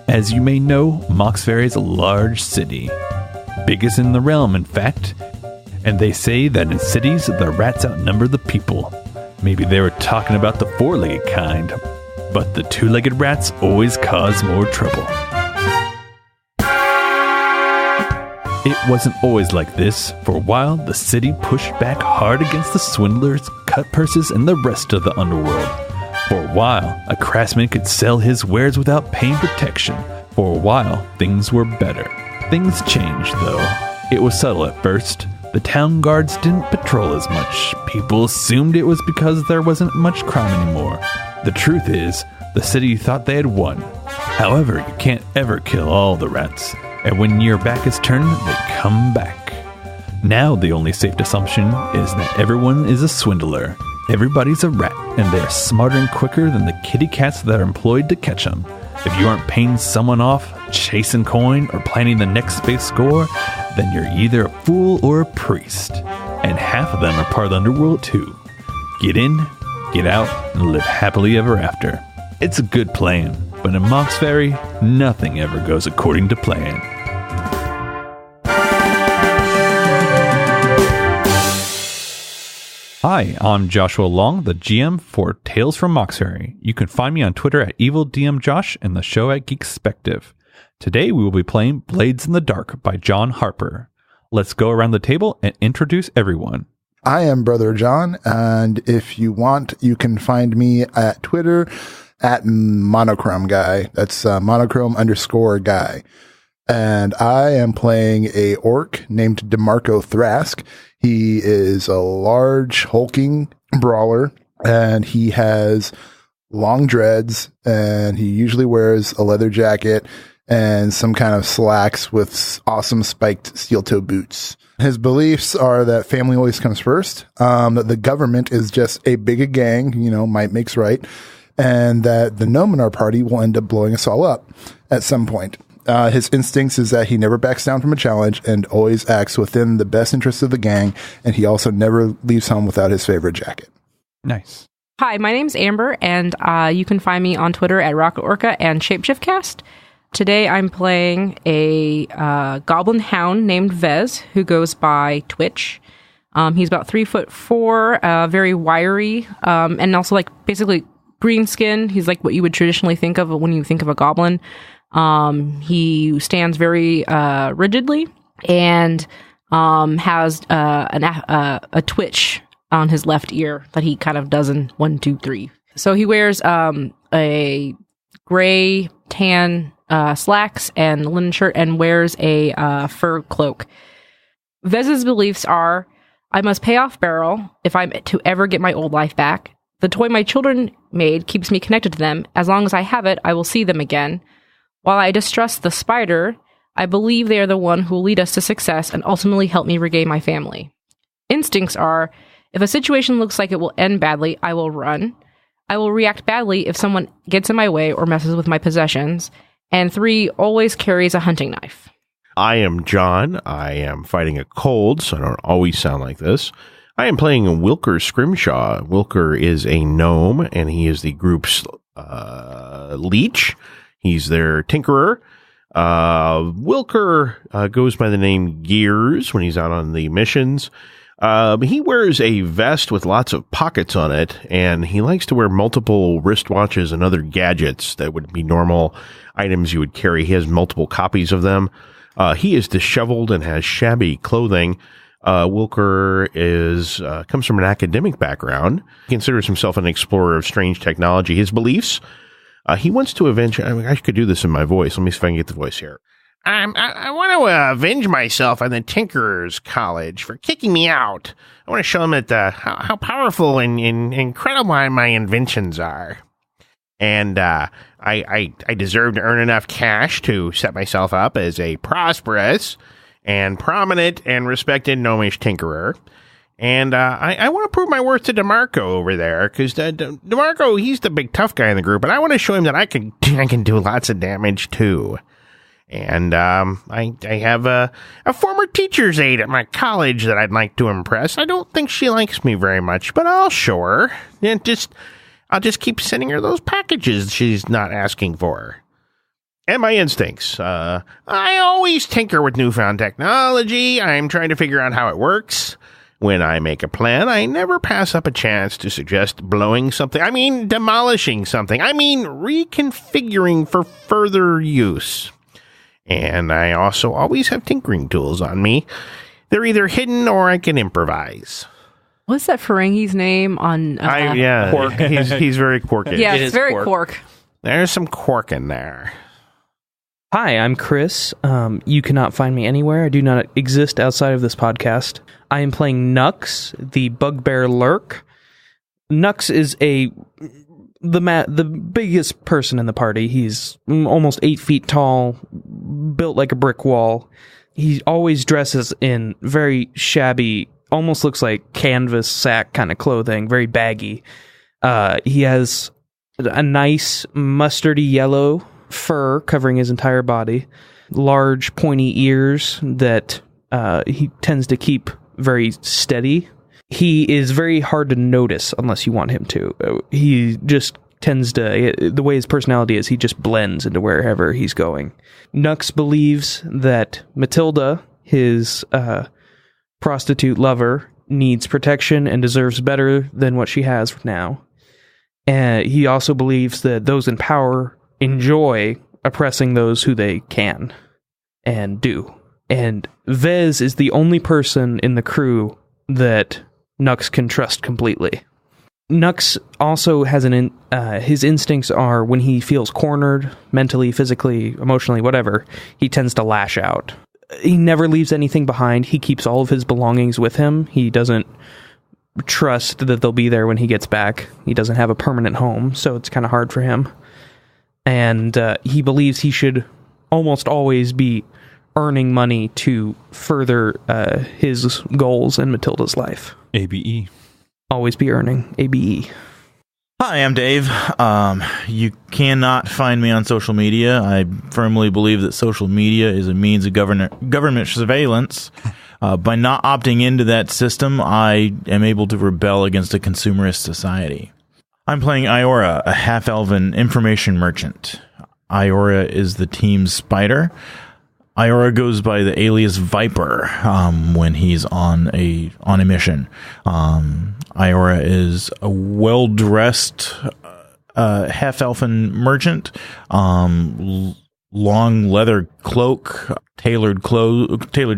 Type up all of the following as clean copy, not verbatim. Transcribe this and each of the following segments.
As you may know, Mauxferry is a large city. Biggest in the realm, in fact. And they say that in cities, the rats outnumber the people. Maybe they were talking about the four-legged kind, but the two-legged rats always cause more trouble. It wasn't always like this. For a while, the city pushed back hard against the swindlers, cut purses, and the rest of the underworld. For a while, a craftsman could sell his wares without paying protection. For a while, things were better. Things changed, though. It was subtle at first. The town guards didn't patrol as much. People assumed it was because there wasn't much crime anymore. The truth is, the city thought they had won. However, you can't ever kill all the rats. And when your back is turned, they come back. Now the only safe assumption is that everyone is a swindler. Everybody's a rat, and they're smarter and quicker than the kitty cats that are employed to catch them. If you aren't paying someone off, chasing coin, or planning the next space score, then you're either a fool or a priest. And half of them are part of the underworld too. Get in, get out, and live happily ever after. It's a good plan, but in Mauxferry, nothing ever goes according to plan. Hi, I'm Joshua Long, the GM for Tales from Mauxferry. You can find me on Twitter at EvilDMJosh and the show at Geekspective. Today we will be playing Blades in the Dark by John Harper. Let's go around the table and introduce everyone. I am Brother John, and if you want, you can find me at Twitter at Monochrome Guy. That's monochrome_guy. And I am playing a orc named DeMarco Thrask. He is a large, hulking brawler, and he has long dreads, and he usually wears a leather jacket and some kind of slacks with awesome spiked steel-toe boots. His beliefs are that family always comes first, that the government is just a big gang, might makes right, and that the gnome in our party will end up blowing us all up at some point. His instincts is that he never backs down from a challenge and always acts within the best interests of the gang, and he also never leaves home without his favorite jacket. Nice. Hi, my name's Amber, and you can find me on Twitter at Rocket Orca and ShapeshiftCast. Today I'm playing a goblin hound named Vez, who goes by Twitch. He's about 3'4", very wiry, and also basically green skin. He's like what you would traditionally think of when you think of a goblin. He stands very rigidly and has a twitch on his left ear that he kind of does in 1, 2, 3. So he wears a gray tan slacks and linen shirt and wears a fur cloak. Vez's beliefs are, I must pay off Beryl if I'm to ever get my old life back. The toy my children made keeps me connected to them. As long as I have it, I will see them again. While I distrust the spider, I believe they are the one who will lead us to success and ultimately help me regain my family. Instincts are, if a situation looks like it will end badly, I will run. I will react badly if someone gets in my way or messes with my possessions. And 3, always carries a hunting knife. I am John. I am fighting a cold, so I don't always sound like this. I am playing Wilker Scrimshaw. Wilker is a gnome, and he is the group's leech. He's their tinkerer. Wilker goes by the name Gears when he's out on the missions. He wears a vest with lots of pockets on it, and he likes to wear multiple wristwatches and other gadgets that would be normal items you would carry. He has multiple copies of them. He is disheveled and has shabby clothing. Wilker comes from an academic background. He considers himself an explorer of strange technology. His beliefs, he wants to avenge... I could do this in my voice. Let me see if I can get the voice here. I want to avenge myself on the Tinkerers College for kicking me out. I want to show them that how powerful and incredible my inventions are. And I deserve to earn enough cash to set myself up as a prosperous and prominent and respected gnomish tinkerer. And I want to prove my worth to DeMarco over there, because DeMarco, he's the big tough guy in the group, and I want to show him that I can do lots of damage too. And I have a former teacher's aide at my college that I'd like to impress. I don't think she likes me very much, but I'll show her. And I'll just keep sending her those packages she's not asking for. And my instincts. I always tinker with newfound technology. I'm trying to figure out how it works. When I make a plan, I never pass up a chance to suggest blowing something. Demolishing something. Reconfiguring for further use. And I also always have tinkering tools on me. They're either hidden or I can improvise. What's that Ferengi's name on... Quark. He's very quirky. Yeah, it's very quark. There's some quark in there. Hi, I'm Chris. You cannot find me anywhere. I do not exist outside of this podcast. I am playing Nux, the bugbear lurk. Nux is the biggest person in the party. He's almost 8 feet tall, built like a brick wall. He always dresses in very shabby, almost looks like canvas sack kind of clothing, very baggy. He has a nice mustardy yellow fur covering his entire body, large pointy ears that he tends to keep very steady. He is very hard to notice unless you want him to. He just tends to, the way his personality is, he just blends into wherever he's going. Nux believes that Matilda, his prostitute lover, needs protection and deserves better than what she has now. And he also believes that those in power enjoy oppressing those who they can and do. And Vez is the only person in the crew that Nux can trust completely. Nux also has his instincts are when he feels cornered, mentally, physically, emotionally, whatever, he tends to lash out. He never leaves anything behind. He keeps all of his belongings with him. He doesn't trust that they'll be there when he gets back. He doesn't have a permanent home, so it's kind of hard for him. And he believes he should almost always be earning money to further his goals in Matilda's life. ABE. Always be earning. ABE. Hi, I'm Dave. You cannot find me on social media. I firmly believe that social media is a means of government surveillance. By not opting into that system, I am able to rebel against a consumerist society. I'm playing Iora, a half-elven information merchant. Iora is the team's spider. Iora goes by the alias Viper when he's on a mission. Iora is a well-dressed half-elfen merchant. Long leather cloak, tailored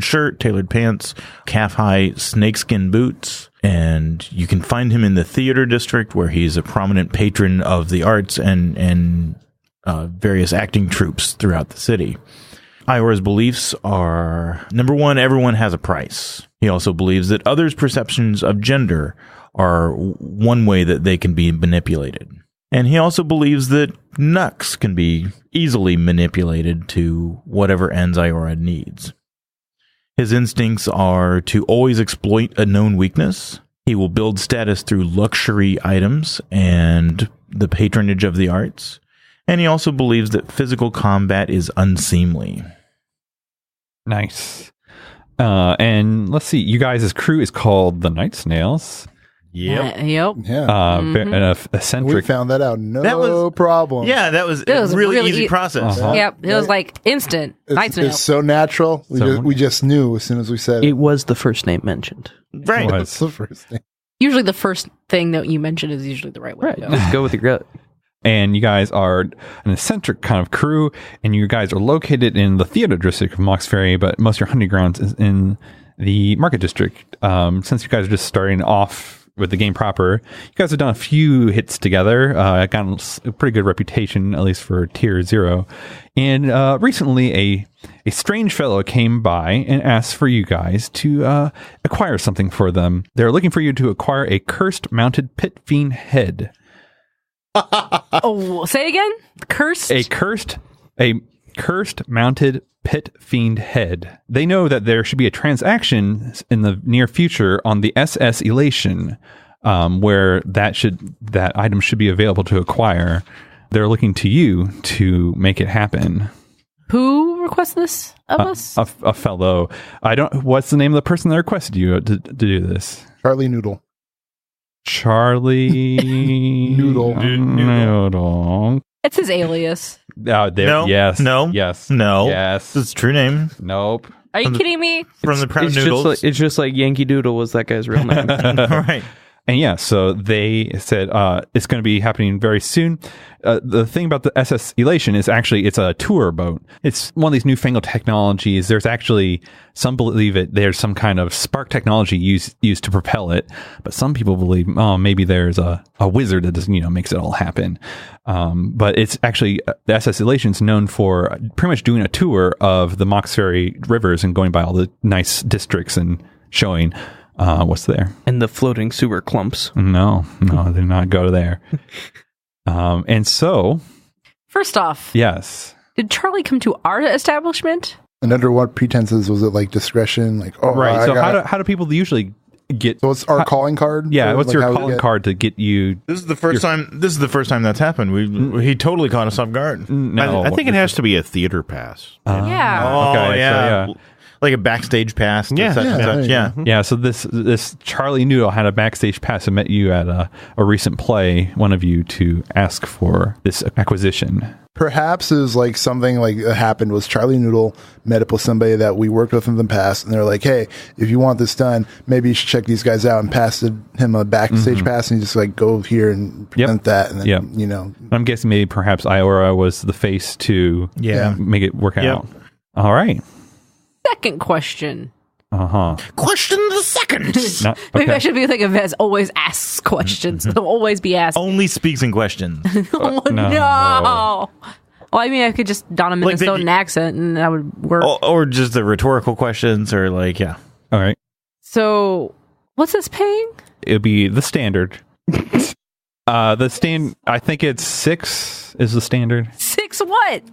shirt, tailored pants, calf-high snakeskin boots. And you can find him in the theater district, where he's a prominent patron of the arts and various acting troupes throughout the city. Iora's beliefs are, number one, everyone has a price. He also believes that others' perceptions of gender are one way that they can be manipulated. And he also believes that Nux can be easily manipulated to whatever ends Iora needs. His instincts are to always exploit a known weakness. He will build status through luxury items and the patronage of the arts. And he also believes that physical combat is unseemly. Nice. And let's see, you guys' crew is called the Night Snails. Yep. Yeah. An eccentric. We found that out. No That was- problem. Yeah, that was It was a really really easy process. Uh-huh. Yep. It was like instant. Night snail. It's so natural. We just knew as soon as we said it. It was the first name mentioned. Right. What? That's the first thing. Usually the first thing that you mention is usually the right way Right. to go. Just go with your gut. And you guys are an eccentric kind of crew, and you guys are located in the theater district of Mauxferry, but most of your hunting grounds is in the market district. Since you guys are just starting off with the game proper, you guys have done a few hits together, gotten a pretty good reputation, at least for tier 0. And recently a strange fellow came by and asked for you guys to acquire something for them. They're looking for you to acquire a cursed mounted pit fiend head. Oh, say again? Cursed? A cursed mounted pit fiend head. They know that there should be a transaction in the near future on the SS Elation, where that item should be available to acquire. They're looking to you to make it happen. Who requested this of us? A fellow. What's the name of the person that requested you to do this? Charlie Noodle. Charlie Noodle. Noodle. It's his alias. No. Yes. No. Yes. No. Yes. It's true name. Nope. Are you kidding me? From the Proud It's Noodles. it's just like Yankee Doodle was that guy's real name. Right. And yeah, so they said it's going to be happening very soon. The thing about the SS Elation is actually it's a tour boat. It's one of these newfangled technologies. There's actually, some believe there's some kind of spark technology used to propel it, but some people believe maybe there's a wizard that just makes it all happen. But it's actually the SS Elation is known for pretty much doing a tour of the Mauxferry rivers and going by all the nice districts and showing what's there. And the floating sewer clumps. No, they did not go there. And so, First off, yes. did Charlie come to our establishment? And under what pretenses? Was it like discretion? Like, oh, Right. So how do people usually get? So it's our calling card. Yeah. Or What's like your how we calling get- card to get you? This is the first time. This is the first time that's happened. He totally caught us off guard. No, I think it has to be a theater pass. Yeah. Oh Okay, so yeah. yeah. Like a backstage pass. to Yeah. such and Yeah, such. there you Yeah. Yeah. So this Charlie Noodle had a backstage pass and met you at a recent play. One of you to ask for this acquisition. Perhaps it was like something like that happened was Charlie Noodle met up with somebody that we worked with in the past, and they're like, "Hey, if you want this done, maybe you should check these guys out," and passed him a backstage pass, and he just like go here and present that, and then Yep. I'm guessing maybe perhaps Iora was the face to make it work out. All right. Second question. Question the second. Maybe I should be like a Vez always asks questions. He'll always be asked. Only speaks in questions. Oh, no. no. Well, I mean, I could just don a Like the- Minnesotan accent and that would work. or just the rhetorical questions, or like, yeah. All right. So, what's this paying? It'll be the standard. I think it's 6 is the standard. 6 what?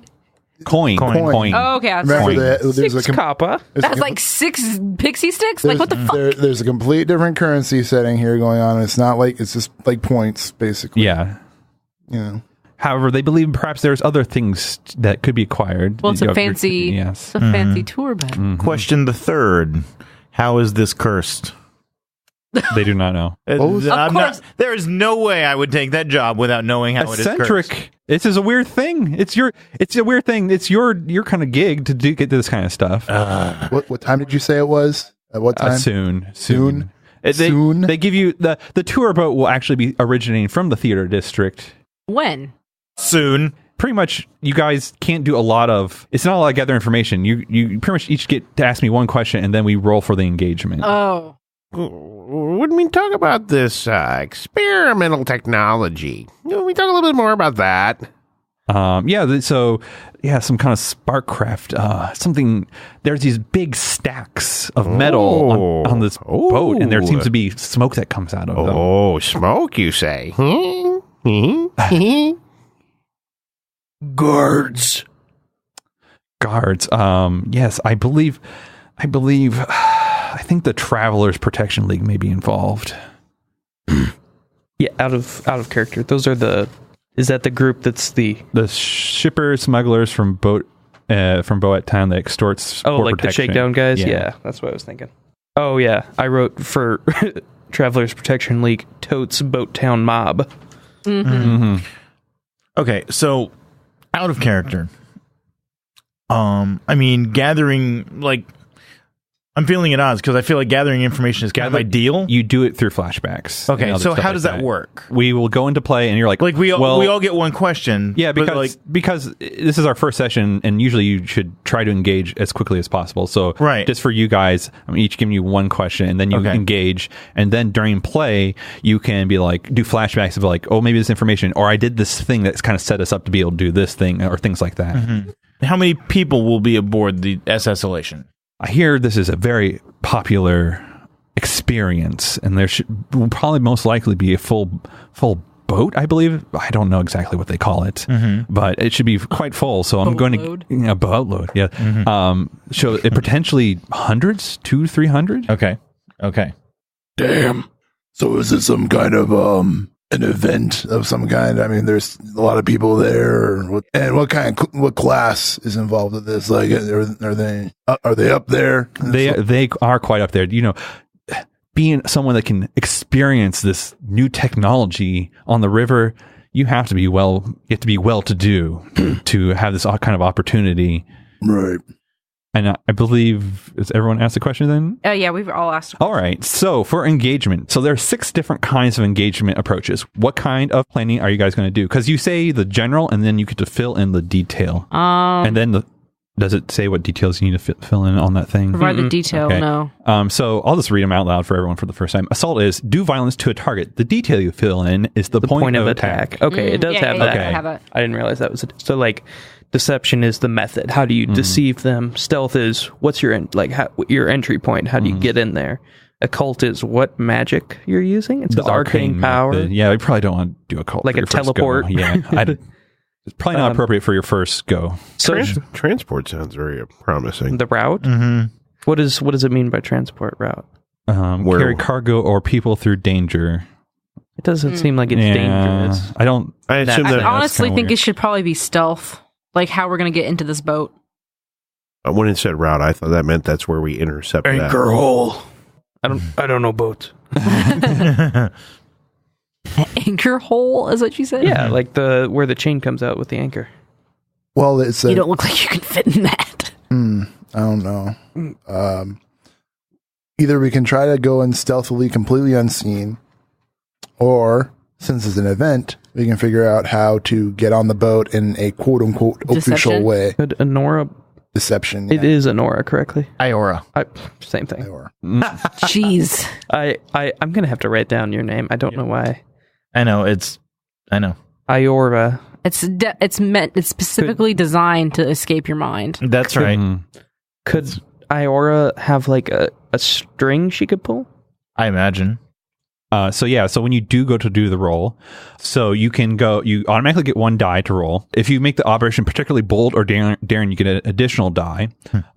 Coin. Oh, okay. That's Remember right. that there's Six a copper. That's like 6 pixie sticks? Like, what the fuck? there's a complete different currency setting here going on. It's not like it's just like points basically. Yeah. However, they believe perhaps there's other things that could be acquired. Well, it's a fancy, Yes. it's a fancy tour bag. Question the third. How is this cursed? They do not know. Of course. There is no way I would take that job without knowing how it is cursed. Eccentric. This is a weird thing. It's a weird thing. It's your kind of gig to get this kind of stuff. what time did you say it was? At what time? Soon. Soon? They give you the tour boat will actually be originating from the theater district. When? Soon. Pretty much, you guys can't do a lot of. It's not a lot of gather information. You pretty much each get to ask me one question, and then we roll for the engagement. Oh. When we talk about this experimental technology, can we talk a little bit more about that? Some kind of spark craft, something. There's these big stacks of metal on this boat, and there seems to be smoke that comes out of them. Oh, smoke, you say? Guards. Yes, I believe. I think the Travelers Protection League may be involved. Yeah, out of character. Those are is that the group that's the shippers, smugglers from Boat Town that extorts port like protection. the shakedown guys? Yeah, that's what I was thinking. Oh yeah, I wrote for Travelers Protection League totes Boat Town mob. Okay, so out of character. I mean, gathering, like, I'm feeling at odds because I feel like gathering information is kind of my deal. You do it through flashbacks. Okay, and other so stuff how like does that work? We will go into play, and you're like we all get one question. Yeah, but, because this is our first session, and usually you should try to engage as quickly as possible. So, just for you guys, I'm each giving you one question, and then you engage, and then during play, you can be like do flashbacks of like, oh, maybe this information, or I did this thing that's kind of set us up to be able to do this thing, or things like that. Mm-hmm. How many people will be aboard the SS Elation? I hear this is a very popular experience, and there will probably most likely be a full boat, I believe. I don't know exactly what they call it, but it should be quite full. So I'm going to boatload. Yeah. So it potentially hundreds, 200-300. Okay. Damn. So is it some kind of an event of some kind? I mean, there's a lot of people there, and what class is involved with this? Like, are they up there? They are quite up there. You know, being someone that can experience this new technology on the river, you have to be well to do to have this kind of opportunity. Right. And I believe, has everyone asked the question then? Yeah, we've all asked. All right. So for engagement, so there are 6 different kinds of engagement approaches. What kind of planning are you guys going to do? Because you say the general, and then you get to fill in the detail. And then does it say what details you need to fill in on that thing? Provide the detail, Okay. no. So I'll just read them out loud for everyone for the first time. Assault is do violence to a target. The detail you fill in is the point of attack. Okay, it does have that. Okay. Have that. I didn't realize that was it. So like deception is the method. How do you deceive them? Stealth is what's your your entry point? How do you get in there? Occult is what magic you're using. It's arcane power. method. Yeah, we probably don't want to do a cult. Like for a your first teleport. go. Yeah, it's probably not appropriate for your first go. So Transport sounds very promising. the route. What does it mean by transport route? Carry cargo or people through danger. It doesn't seem like it's dangerous. I don't. I assume I that honestly kinda think weird. it should probably be stealth. Like how we're going to get into this boat. when it said route, I thought that meant that's where we intercept that. hole. I don't know boats. Anchor hole is what you said? Yeah, like where the chain comes out with the anchor. Well, it's You don't look like you can fit in that. I don't know. Either we can try to go in stealthily, completely unseen, or since it's an event, we can figure out how to get on the boat in a quote-unquote official Deception? way. Could Honora? Deception. It is Honora, correctly? Iora. Same thing. Or, Jeez. I'm gonna have to write down your name. I don't know why. I know. Iora. It's specifically designed to escape your mind. That's right. Could Iora have like a string she could pull? I imagine. So when you do the roll, so you automatically get 1 die to roll. If you make the operation particularly bold or daring, you get an additional die.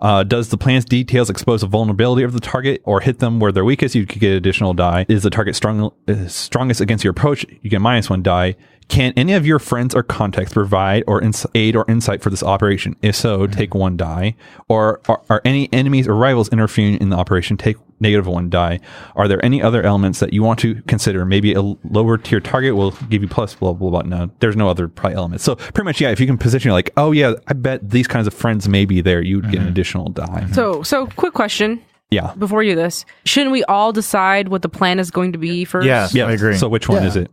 Does the plan's details expose a vulnerability of the target or hit them where they're weakest? You could get an additional die. Is the target strongest against your approach? You get -1 die. Can any of your friends or contacts provide or aid or insight for this operation? If so, take 1 die. Or are any enemies or rivals interfering in the operation? Take -1 die. Are there any other elements that you want to consider? Maybe a lower tier target will give you plus blah, blah, blah. No, there's no other probably elements. So pretty much, yeah, if you can position it like, oh yeah, I bet these kinds of friends may be there, you'd get an additional die. So quick question. Yeah. Before you do this, shouldn't we all decide what the plan is going to be first? Yes, I agree. So which one is it?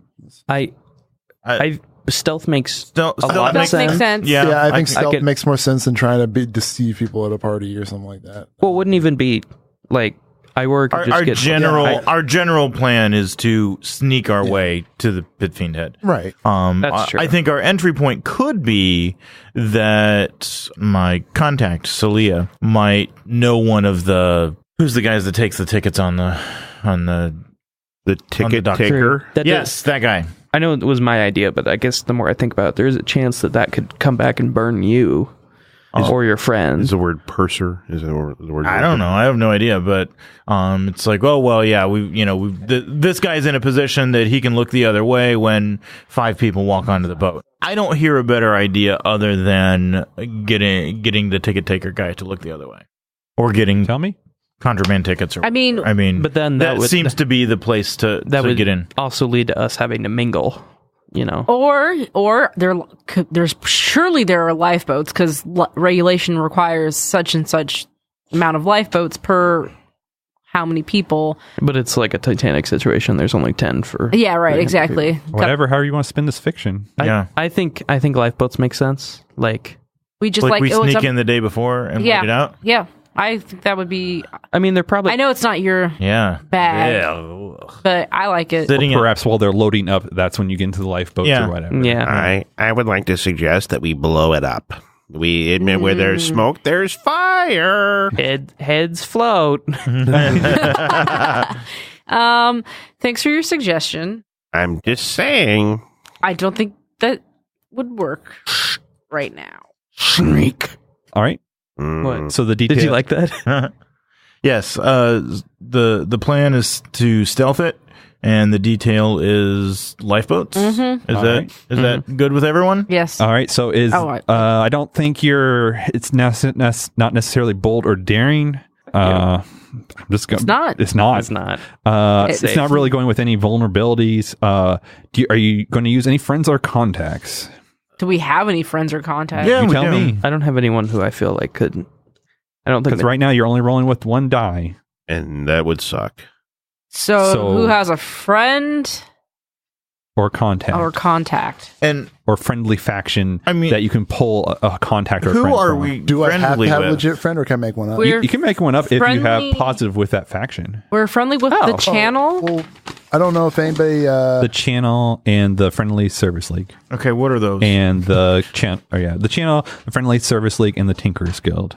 Stealth makes Stealth a lot of Stealth makes sense. sense. yeah, I think stealth could- makes more sense than trying to deceive people at a party or something like that. Well, it wouldn't even be like Iora could just get Our general plan is to sneak our way to the Pit Fiend Head. Right. That's true. I think our entry point could be that my contact Celia might know one of who's the guys that takes the tickets on the ticket dock. taker. Yes, that guy. I know it was my idea, but I guess the more I think about it, there is a chance that could come back and burn you or your friends. Is the word purser? Is the word? I don't know. I have no idea, but it's like, oh well, yeah, this guy's in a position that he can look the other way when 5 people walk onto the boat. I don't hear a better idea other than getting the ticket taker guy to look the other way, or getting Tell me. contraband tickets. I mean, but then that seems to be the place to would get in. Also lead to us having to mingle. or there's surely there are lifeboats because regulation requires such and such amount of lifeboats per how many people. But it's like a Titanic situation. There's only 10 for. Yeah, right. Exactly. Whatever, however you want to spin this fiction. I think lifeboats make sense. Like We just we oh, it's sneak a- in the day before and yeah, wait it out. Yeah, I think that would be. I mean, they're probably. I know it's not your Yeah. bag, Yeah. but I like it. Sitting in- Perhaps while they're loading up, that's when you get into the lifeboats Yeah. or whatever. Yeah. I would like to suggest that we blow it up. We admit where there's smoke, there's fire. Heads float. Thanks for your suggestion. I'm just saying. I don't think that would work right now. Sneak. All right. What? So the detail. Did you like that? Yes. The plan is to stealth it, and the detail is lifeboats. Mm-hmm. Is that good with everyone? Yes. All right. So I don't think it's not necessarily bold or daring. I'm just going. It's not. It's not. It's not. It's not really going with any vulnerabilities. Are you going to use any friends or contacts? Do we have any friends or contacts? Yeah, You we tell do. me. I don't have anyone who I feel like could. I don't think Because right now you're only rolling with one die. And that would suck. So who has a friend Or contact. or contact? And or friendly faction I mean, that you can pull a contact or a who friend are from. we Do I have to friendly have a with? legit friend, or can I make one up? We're You can make one up if you have friendly- positive with that faction. We're friendly with the channel. Well, I don't know if anybody. The channel and the Friendly Service League. Okay, what are those? And the channel, the Friendly Service League, and the Tinkerers Guild.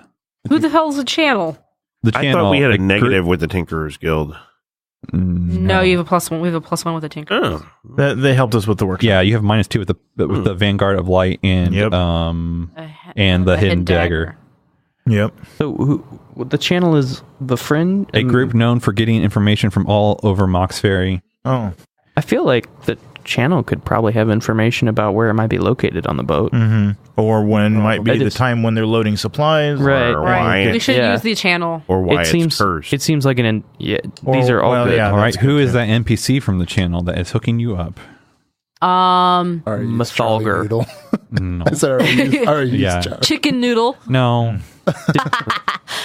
Who the hell's the channel? The I channel. thought we had a group- negative with the Tinkerers Guild. No, you have a +1. We have a +1 with the Tinker. Oh. They helped us with the workshop. Yeah, you have -2 with the Vanguard of Light and Yep. and the Hidden Dagger. Yep. So the channel is the friend. A group known for getting information from all over Mauxferry. Oh. I feel like the channel could probably have information about where it might be located on the boat. Mm-hmm. Or when might be That the is- time when they're loading supplies. Right. Or Right. why, We should Yeah. use the channel. or why It seems it's cursed. It seems like these are all well, good. yeah. All right, that's who good is too. that NPC from the channel that is hooking you up? Are you Mathalgar. Charlie Noodle? No, I said, are you Yeah. Chicken noodle. no,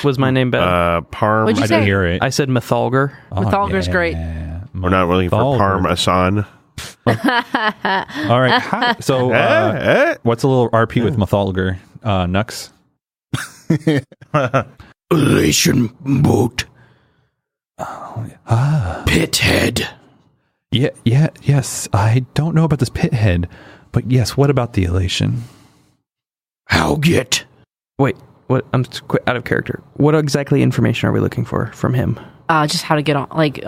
Was my name bad? Parm. What'd you I say? didn't hear it. I said Mathalgar. Mathalgar's great. We're not looking for Mathalgar. Parm Asan. All right, so what's a little RP with Mathalgar? Nux. Elation boat. Pithead. Yes. I don't know about this pithead, but yes. What about the elation? How get? Wait, what? I'm out of character. What exactly information are we looking for from him? Just how to get on. Like,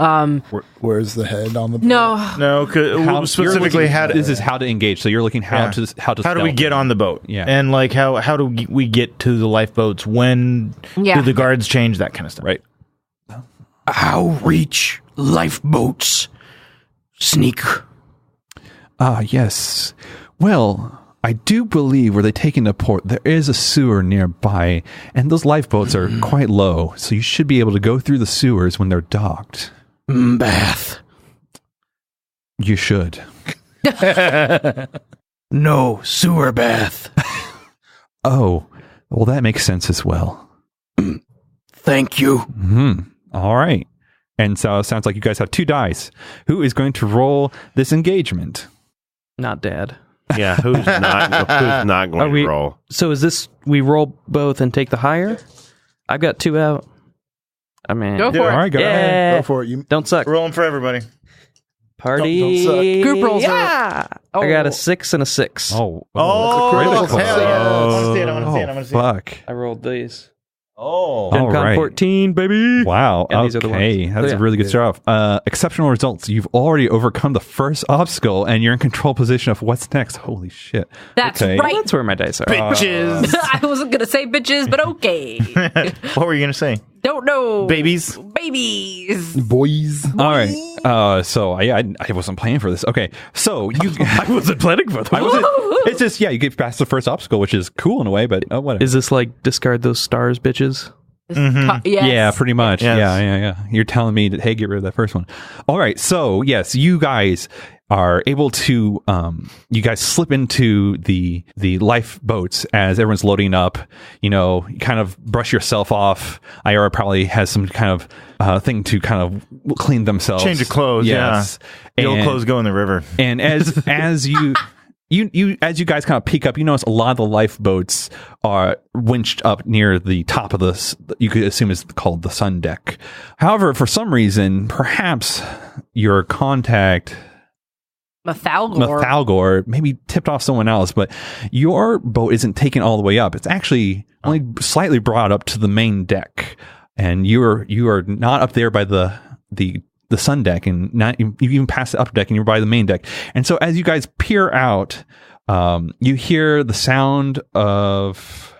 Where's the head on the boat? no. No, specifically how to, This is how to engage. So you're looking how to how do we stealth. get on the boat? Yeah. And like how do we get to the lifeboats? When Yeah. do the guards change, that kind of stuff? right? How reach lifeboats? Sneak. Yes. Well, I do believe where they take into port, there is a sewer nearby, and those lifeboats are quite low, so you should be able to go through the sewers when they're docked. Bath. You should. No, sewer bath. Oh, well, that makes sense as well. Thank you. All right. And so it sounds like you guys have 2 dice. Who is going to roll this engagement? Not Dad. Yeah, who's not going to roll? So is this we roll both and take the higher? I've got 2 out. I mean, Go for All it. right, go ahead. yeah. Go for it. You, Don't suck. Rolling for everybody. Party. Don't suck. Group rolls are- Yeah. I got a 6 and a 6. Oh, Oh, that's a critical. hell yeah. I want to see it. I want to see it. I want to see it. Fuck. I rolled these. Oh. All Gen Con right. 14, baby. Wow. And these are the Okay. ones. That's So, yeah. really good stuff. Exceptional results. You've already overcome the first obstacle and you're in control position of what's next. Holy shit. That's Okay. right. That's where my dice are. Bitches. I wasn't going to say bitches, but okay. What were you going to say? Don't know. Babies? Babies. boys. All right. So I wasn't planning for this. Okay. So you, I wasn't planning for that. it's just, you get past the first obstacle, which is cool in a way, but whatever. Is this like discard those stars, bitches? Yes. Yeah, pretty much. Yes. Yeah. You're telling me that, hey, get rid of that first one. All right. So, yes, you guys are able to, you guys slip into the lifeboats as everyone's loading up. You know, you kind of brush yourself off. Ira probably has some kind of thing to kind of clean themselves. Change of clothes, Yes. The old And- clothes go in the river. And as you as you guys kind of peek up, you notice a lot of the lifeboats are winched up near the top of you could assume is called the sun deck. However, for some reason, perhaps your contact Mathalgar maybe tipped off someone else, but your boat isn't taken all the way up. It's actually only slightly brought up to the main deck, and you are not up there by the sun deck, and not you even passed the upper deck, and you're by the main deck. And so as you guys peer out, you hear the sound of.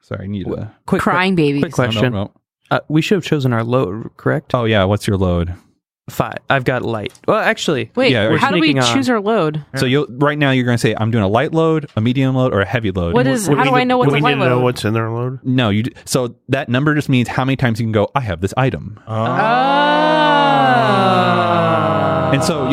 Sorry, I need a Quick Crying babies. Quick question. No. We should have chosen our load, correct? Oh yeah, what's your load? 5. I've got light. Well, actually, Wait, Yeah, how do we sneaking on. choose our load? So right now you're going to say I'm doing a light load, a medium load, or a heavy load. How do I know what's a we light need to know load? what's in our load? No, so that number just means how many times you can go, I have this item. And so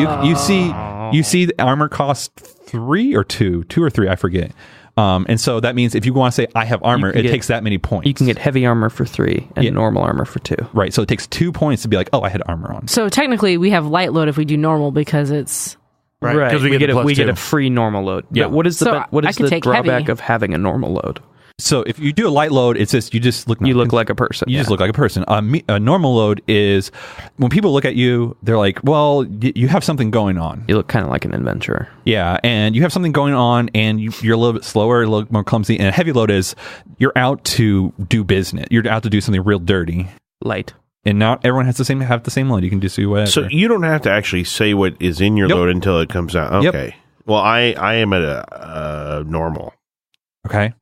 you see the armor costs 3 or 2 or 3, I forget. And so that means if you want to say I have armor, it takes that many points. You can get heavy armor for 3 and normal armor for 2. right. So it takes 2 points to be like, oh, I had armor on. So technically, we have light load if we do normal because it's. Right, because we get a free normal load. Yeah. But what is So I can the take drawback heavy. of having a normal load? So if you do a light load, it's just you look like a person. You just look like a person. A normal load is when people look at you, they're like, well, you have something going on. You look kind of like an adventurer. Yeah, and you have something going on, and you're a little bit slower, a little more clumsy. And a heavy load is you're out to do business. You're out to do something real dirty. Light. And not everyone has the same load. You can just do whatever. So you don't have to actually say what is in your Nope. load until it comes out. Yep. Okay. Well, I am at a normal. Okay.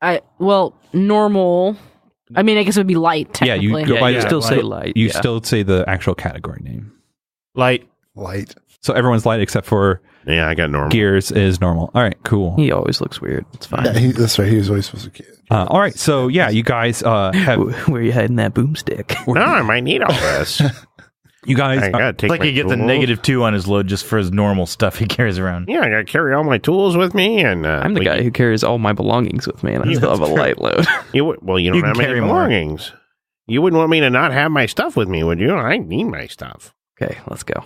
Normal. I mean, I guess it would be light, technically. you go by you the- still say light. You yeah. still say the actual category name. Light. So everyone's light except for Yeah, I got normal. Gears is normal. All right, cool. He always looks weird. It's fine. Yeah, that's right. He was always supposed to get. All right, so yeah, you guys have Where you hiding that boomstick? No, I might need all this. you guys. I gotta take It's like my he gets a tools. -2 on his load just for his normal stuff he carries around. Yeah, I gotta carry all my tools with me, and I'm the guy who carries all my belongings with me, and I Yeah, still have a that's light load. you don't You can have any carry more. belongings. You wouldn't want me to not have my stuff with me, would you? I need my stuff. Okay, let's go.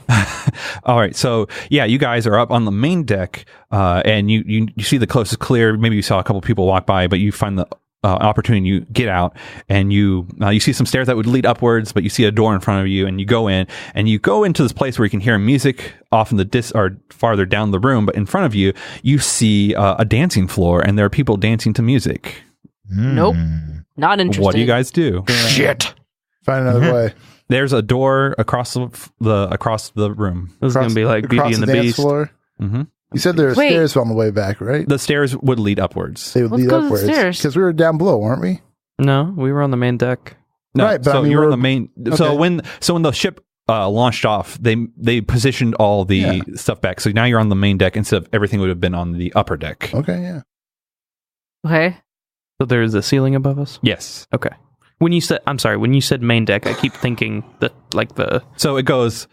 All right, so yeah, you guys are up on the main deck, and you see the coast is clear. Maybe you saw a couple people walk by, but you find the opportunity. You get out, and you see some stairs that would lead upwards, but you see a door in front of you, and you go in, and you go into this place where you can hear music off in the or farther down the room, but in front of you, you see a dancing floor, and there are people dancing to music. Nope. Not interested. What do you guys do? Shit. Find another way. There's a door across the room. This is going to be like Beauty and the dance Beast. floor. Mm-hmm. You said there were Wait. stairs on the way back, right? The stairs would lead upwards. They would Let's lead go to the upwards stairs. because we were down below, weren't we? No, we were on the main deck. No, Right, but so I mean, you're on we're- the main. So okay. when the ship launched off, they positioned all the stuff back. So now you're on the main deck instead of everything would have been on the upper deck. Okay, yeah. Okay. So there's a ceiling above us? Yes. Okay. When you said main deck, I keep thinking that like the So it goes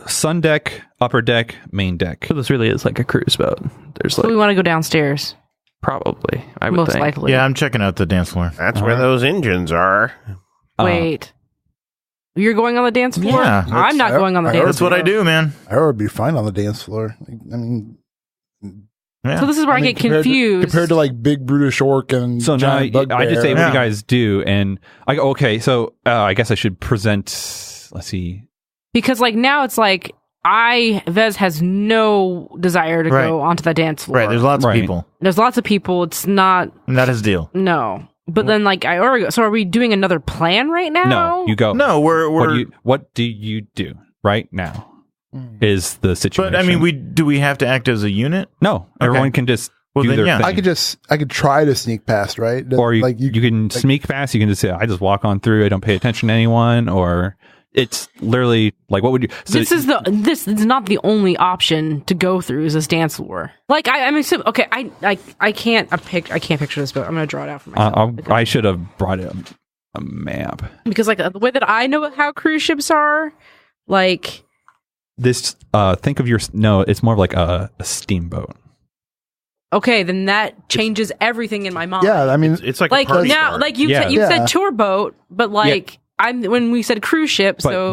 sun deck, upper deck, main deck. so this really is like a cruise boat. There's So like we want to go downstairs. probably I would Most think. likely. Yeah, I'm checking out the dance floor. That's where those engines are. Wait. You're going on the dance floor? Yeah, I'm not going on the I dance heard- That's floor. what I do, man. I would be fine on the dance floor. I mean, Yeah. So this is where I get confused. compared to like big brutish orc and So now giant bugbear. I just say what Yeah. you guys do, and I go okay. So I guess I should present. Let's see. Because like now it's like Vez has no desire to Right. go onto the dance floor. Right, there's lots Right. of people. There's lots of people. It's not Not his deal. no. But then like I already so are we doing another plan right now? No, you go. No, we're What do you do right now? Is the situation? but I mean, do we have to act as a unit? no. Everyone can just Well, do then, their yeah. thing. I could try to sneak past, right? Or you, like you can sneak past. You can just say, "I just walk on through. I don't pay attention to anyone." Or it's literally like, what would you? So This is not the only option to go through is this dance floor. Like I'm assuming okay, I can't picture this, but I'm gonna draw it out for myself. I should have brought a map. Because like the way that I know how cruise ships are, like This think of your it's more of like a steamboat. okay, then that changes everything in my mind. yeah, I mean, It's like, like a party now, bar. like you Yeah. said, you Yeah. said tour boat, but like when we said cruise ship, But so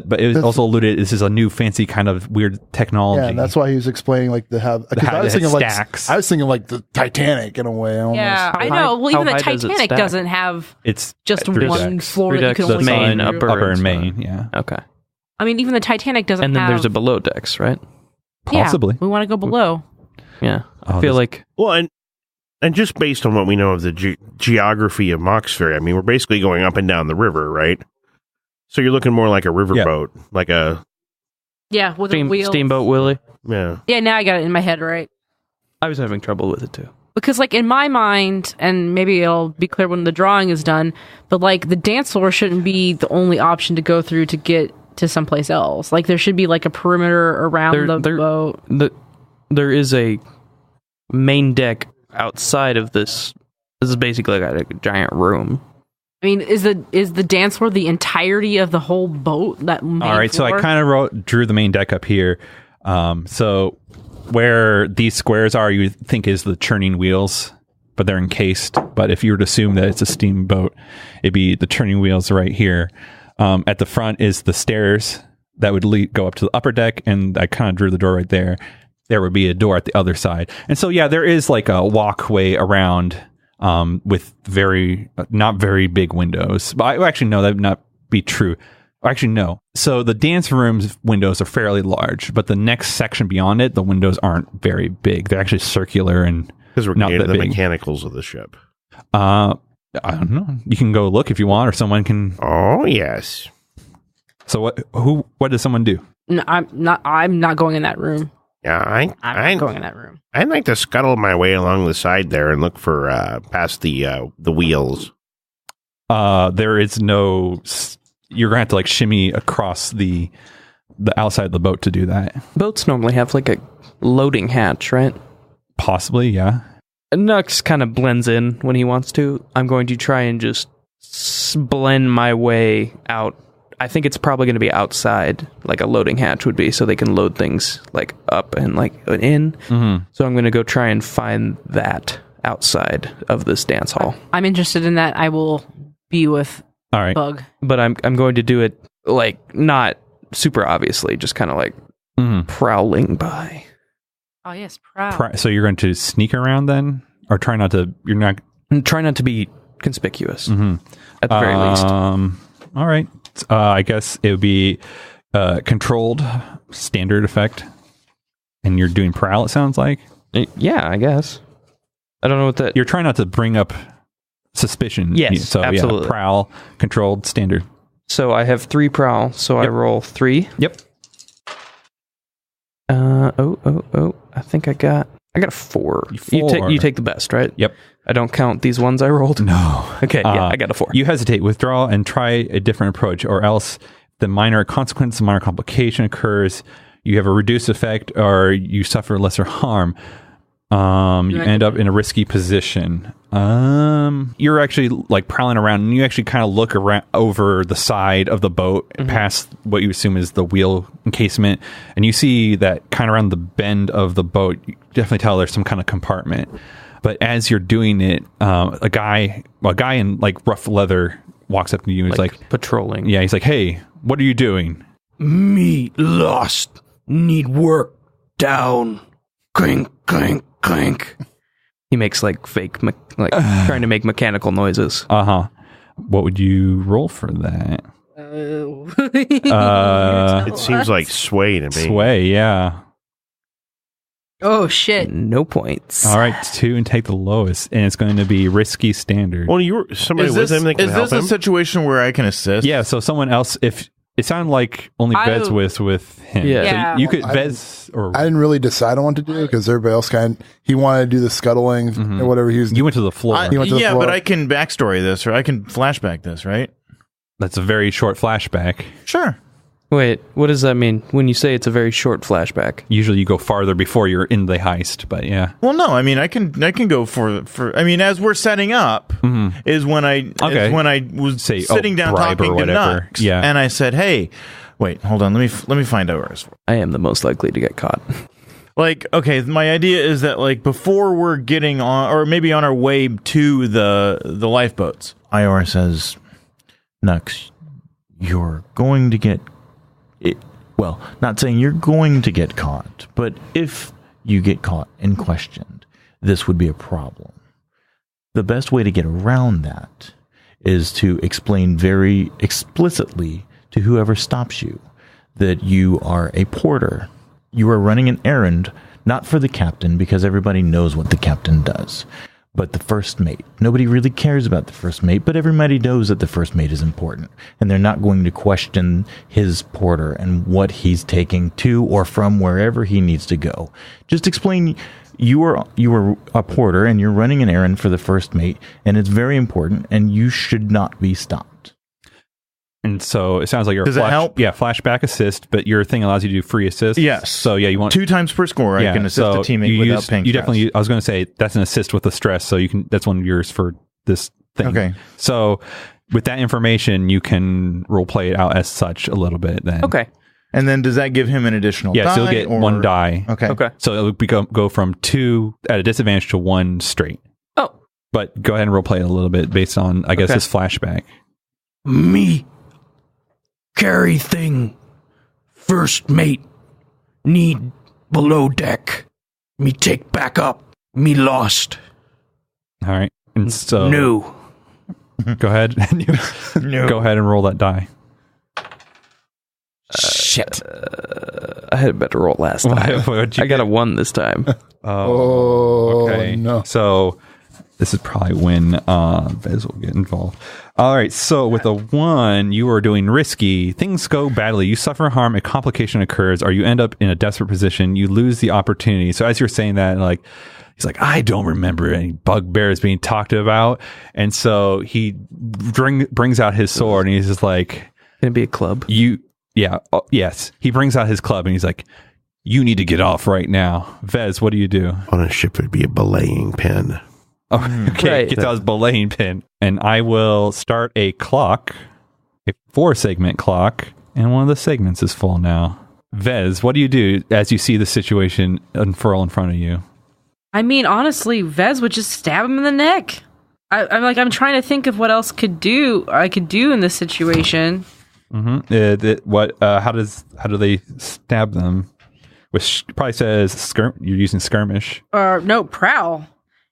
but it was also alluded. This is a new fancy kind of weird technology. yeah, and that's why he was explaining like because How I was it thinking stacks. I was thinking like the Titanic in a way. Almost. yeah, I How know. high- Well, even how the high does it Titanic stack? doesn't have it's just three one decks. floor Three that you decks, can only The go main, through. upper, and and main. Yeah, Okay. I mean, even the Titanic doesn't And then have. there's a below decks, right? possibly. Yeah, we want to go below. Yeah. I Oh, feel this- like Well, and just based on what we know of the geography of Mauxferry, I mean, we're basically going up and down the river, right? So you're looking more like a riverboat, like a Yeah, with a wheel. Steamboat Willie. yeah. Yeah, now I got it in my head right. I was having trouble with it too. Because like in my mind, and maybe it'll be clear when the drawing is done, but like the dance floor shouldn't be the only option to go through to get to someplace else. Like there should be like a perimeter around the boat. There is a main deck outside of this. This is basically like a giant room. I mean, is the dance floor the entirety of the whole boat? That main All right, floor? so I kind of drew the main deck up here. So where these squares are, you would think is the churning wheels, but they're encased. But if you were to assume that it's a steamboat, it'd be the turning wheels right here. At the front is the stairs that would go up to the upper deck, and I kind of drew the door right there. There would be a door at the other side. And so, yeah, there is like a walkway around with not very big windows. But actually, no, that would not be true. Actually, no. So the dance room's windows are fairly large, but the next section beyond it, the windows aren't very big. They're actually circular and because we're not getting that the big. mechanicals of the ship. I don't know. You can go look if you want, or someone can. Oh yes. So what does someone do? No, I'm not going in that room. Yeah, I'm not going in that room. I'd like to scuttle my way along the side there and look for past the wheels. There is no. You're gonna have to like shimmy across the outside of the boat to do that. Boats normally have like a loading hatch, right? Possibly, yeah. Nux kind of blends in when he wants to. I'm going to try and just blend my way out. I think it's probably going to be outside, like a loading hatch would be, so they can load things like up and like in. Mm-hmm. So I'm going to go try and find that outside of this dance hall. I'm interested in that. I will be with All right. Bug. But I'm going to do it like not super obviously, just kind of like prowling by. Oh yes, proud. So you're going to sneak around then, or try not to? You're not. And try not to be conspicuous at the very least. All right. I guess it would be controlled standard effect, and you're doing prowl. It sounds like. Yeah, I guess. I don't know what that. You're trying not to bring up suspicion. Yes, so absolutely. Yeah, prowl controlled standard. So I have 3 prowl. So I roll 3. Yep. I think I got a 4. 4. You take the best, right? Yep. I don't count these ones I rolled. No. Okay. Yeah, I got a 4. You hesitate, withdraw, and try a different approach, or else the minor consequence, the minor complication occurs. You have a reduced effect, or you suffer lesser harm. You end up in a risky position. You're actually like prowling around, and you actually kind of look around over the side of the boat past what you assume is the wheel encasement, and you see that kind of around the bend of the boat. You definitely tell there's some kind of compartment. But as you're doing it, a guy in like rough leather walks up to you and is like patrolling. Yeah, he's like, "Hey, what are you doing?" Me lost. Need work. Down. Clink, clink, clink. He makes like fake, trying to make mechanical noises. What would you roll for that? It seems like sway to me. Sway, yeah. Oh shit! No points. All right, 2 and take the lowest, and it's going to be risky standard. Well, you were somebody Is with this, him that can is help this him. a situation where I can assist? Yeah, so someone else, if it sounded like only Vez was with him. Yeah. So Yeah. you could Vez or I didn't really decide on what to do because everybody else he wanted to do the scuttling or whatever he was. you went to the floor. He went to the floor. But I can backstory this, or I can flashback this, right? That's a very short flashback. Sure. Wait, what does that mean when you say it's a very short flashback? Usually you go farther before you're in the heist, but yeah. Well, no, I mean I can go for I mean as we're setting up is when I was Say, sitting down bribe or talking to whatever. Nux, Yeah. and I said, "Hey, wait, hold on, let me find out where it's for." I am the most likely to get caught. Like, okay, my idea is that like before we're getting on, or maybe on our way to the lifeboats, Ior says, "Nux, you're going to get it." Well, not saying you're going to get caught, but if you get caught and questioned, this would be a problem. The best way to get around that is to explain very explicitly to whoever stops you that you are a porter. You are running an errand, not for the captain, because everybody knows what the captain does, but the first mate. Nobody really cares about the first mate, but everybody knows that the first mate is important, and they're not going to question his porter and what he's taking to or from wherever he needs to go. Just explain you are a porter and you're running an errand for the first mate, and it's very important, and you should not be stopped. And so it sounds like you're Does it help? Yeah, flashback assist, but your thing allows you to do free assist. Yes. So yeah, you want 2 times per score. I can assist a teammate without paying You stress. definitely. I was going to say that's an assist with the stress, so you can. That's one of yours for this thing. Okay. So with that information, you can role play it out as such a little bit. Then Okay. And then does that give him an additional die? Yeah, so you'll get 1 die. Okay. So it'll go from 2 at a disadvantage to 1 straight. Oh, But go ahead and role play it a little bit based on, I guess, Okay. this flashback. Me carry thing. First mate. Need below deck. Me take back up. Me lost. All right. And so No. go ahead and go ahead and roll that die. Shit. I had a better roll last time. What'd you I got a 1 this time. Oh, okay. no. So this is probably when Vez will get involved. All right. So with a 1, you are doing risky. Things go badly. You suffer harm. A complication occurs, or you end up in a desperate position. You lose the opportunity. So as you're saying that, like, he's like, I don't remember any bugbears being talked about. And so he brings out his sword, and he's just like, Can it be a club? Yes. He brings out his club, and he's like, you need to get off right now. Vez, what do you do? On a ship, it'd be a belaying pin. Oh, okay, Right. gets out his belaying pin. And I will start a clock, a 4-segment clock, and one of the segments is full now. Vez, what do you do as you see the situation unfurl in front of you? I mean, honestly, Vez would just stab him in the neck. I'm trying to think of what else I could do in this situation. How do they stab them? Which probably says you're using skirmish. No, prowl.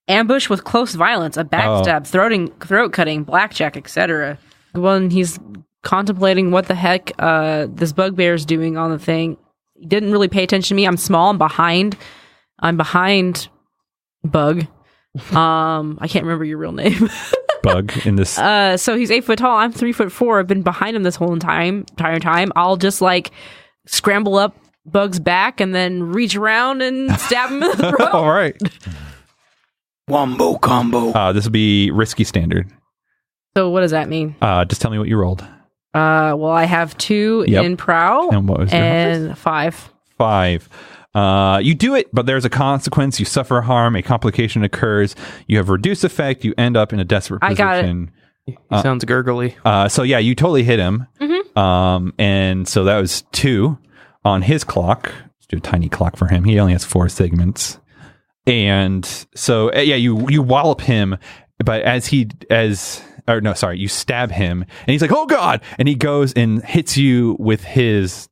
Ambush with close violence, a backstab, throat cutting, blackjack, etc. When he's contemplating what the heck this bugbear is doing on the thing, he didn't really pay attention to me. I'm small. I'm behind Bug. I can't remember your real name. Bug in this. So he's 8 foot tall. I'm 3'4". I've been behind him this whole entire time. I'll just like scramble up Bug's back and then reach around and stab him in the throat. All right. Wombo combo. This will be risky standard. So what does that mean? Just tell me what you rolled. Well, I have 2 Yep. in prowl And what was your and 5. 5. You do it, but there's a consequence. You suffer harm. A complication occurs. You have reduced effect. You end up in a desperate I position. got it. He sounds gurgly. So yeah, you totally hit him. And so that was 2 on his clock. Let's do a tiny clock for him. He only has 4 segments. And so yeah, you wallop him, but you stab him, and he's like, "Oh God!" And he goes and hits you with his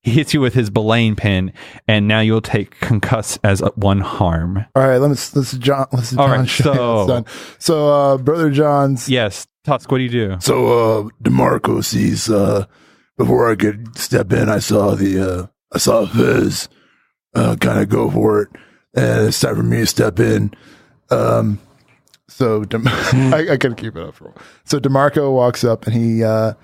belaying pin, and now you'll take concuss as 1 harm. All right, let's John. All right, so Brother John's. Yes, Tusk, what do you do? So DeMarco sees before I could step in, I saw Fizz kind of go for it, and it's time for me to step in. So I gotta keep it up for a while. So DeMarco walks up, and he as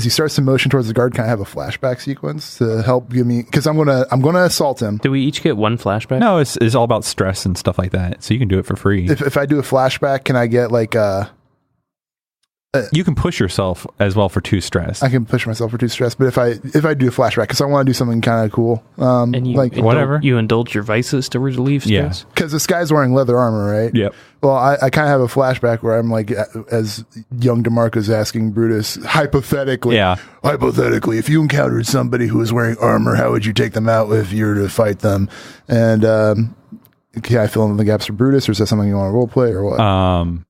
he starts to motion towards the guard, kind of have a flashback sequence to help give me, because I'm gonna assault him. Do we each get 1 flashback? No, it's all about stress and stuff like that. So you can do it for free. If I do a flashback, can I get like you can push yourself as well for 2 stress. I can push myself for 2 stress, but if I do a flashback, because I want to do something kind of cool, And you whatever. You indulge your vices to relieve stress? because this guy's wearing leather armor, right? Yep. Well, I kind of have a flashback where I'm like, as young DeMarco's asking Brutus, hypothetically, if you encountered somebody who was wearing armor, how would you take them out if you were to fight them? And can I fill in the gaps for Brutus, or is that something you want to role play, or what?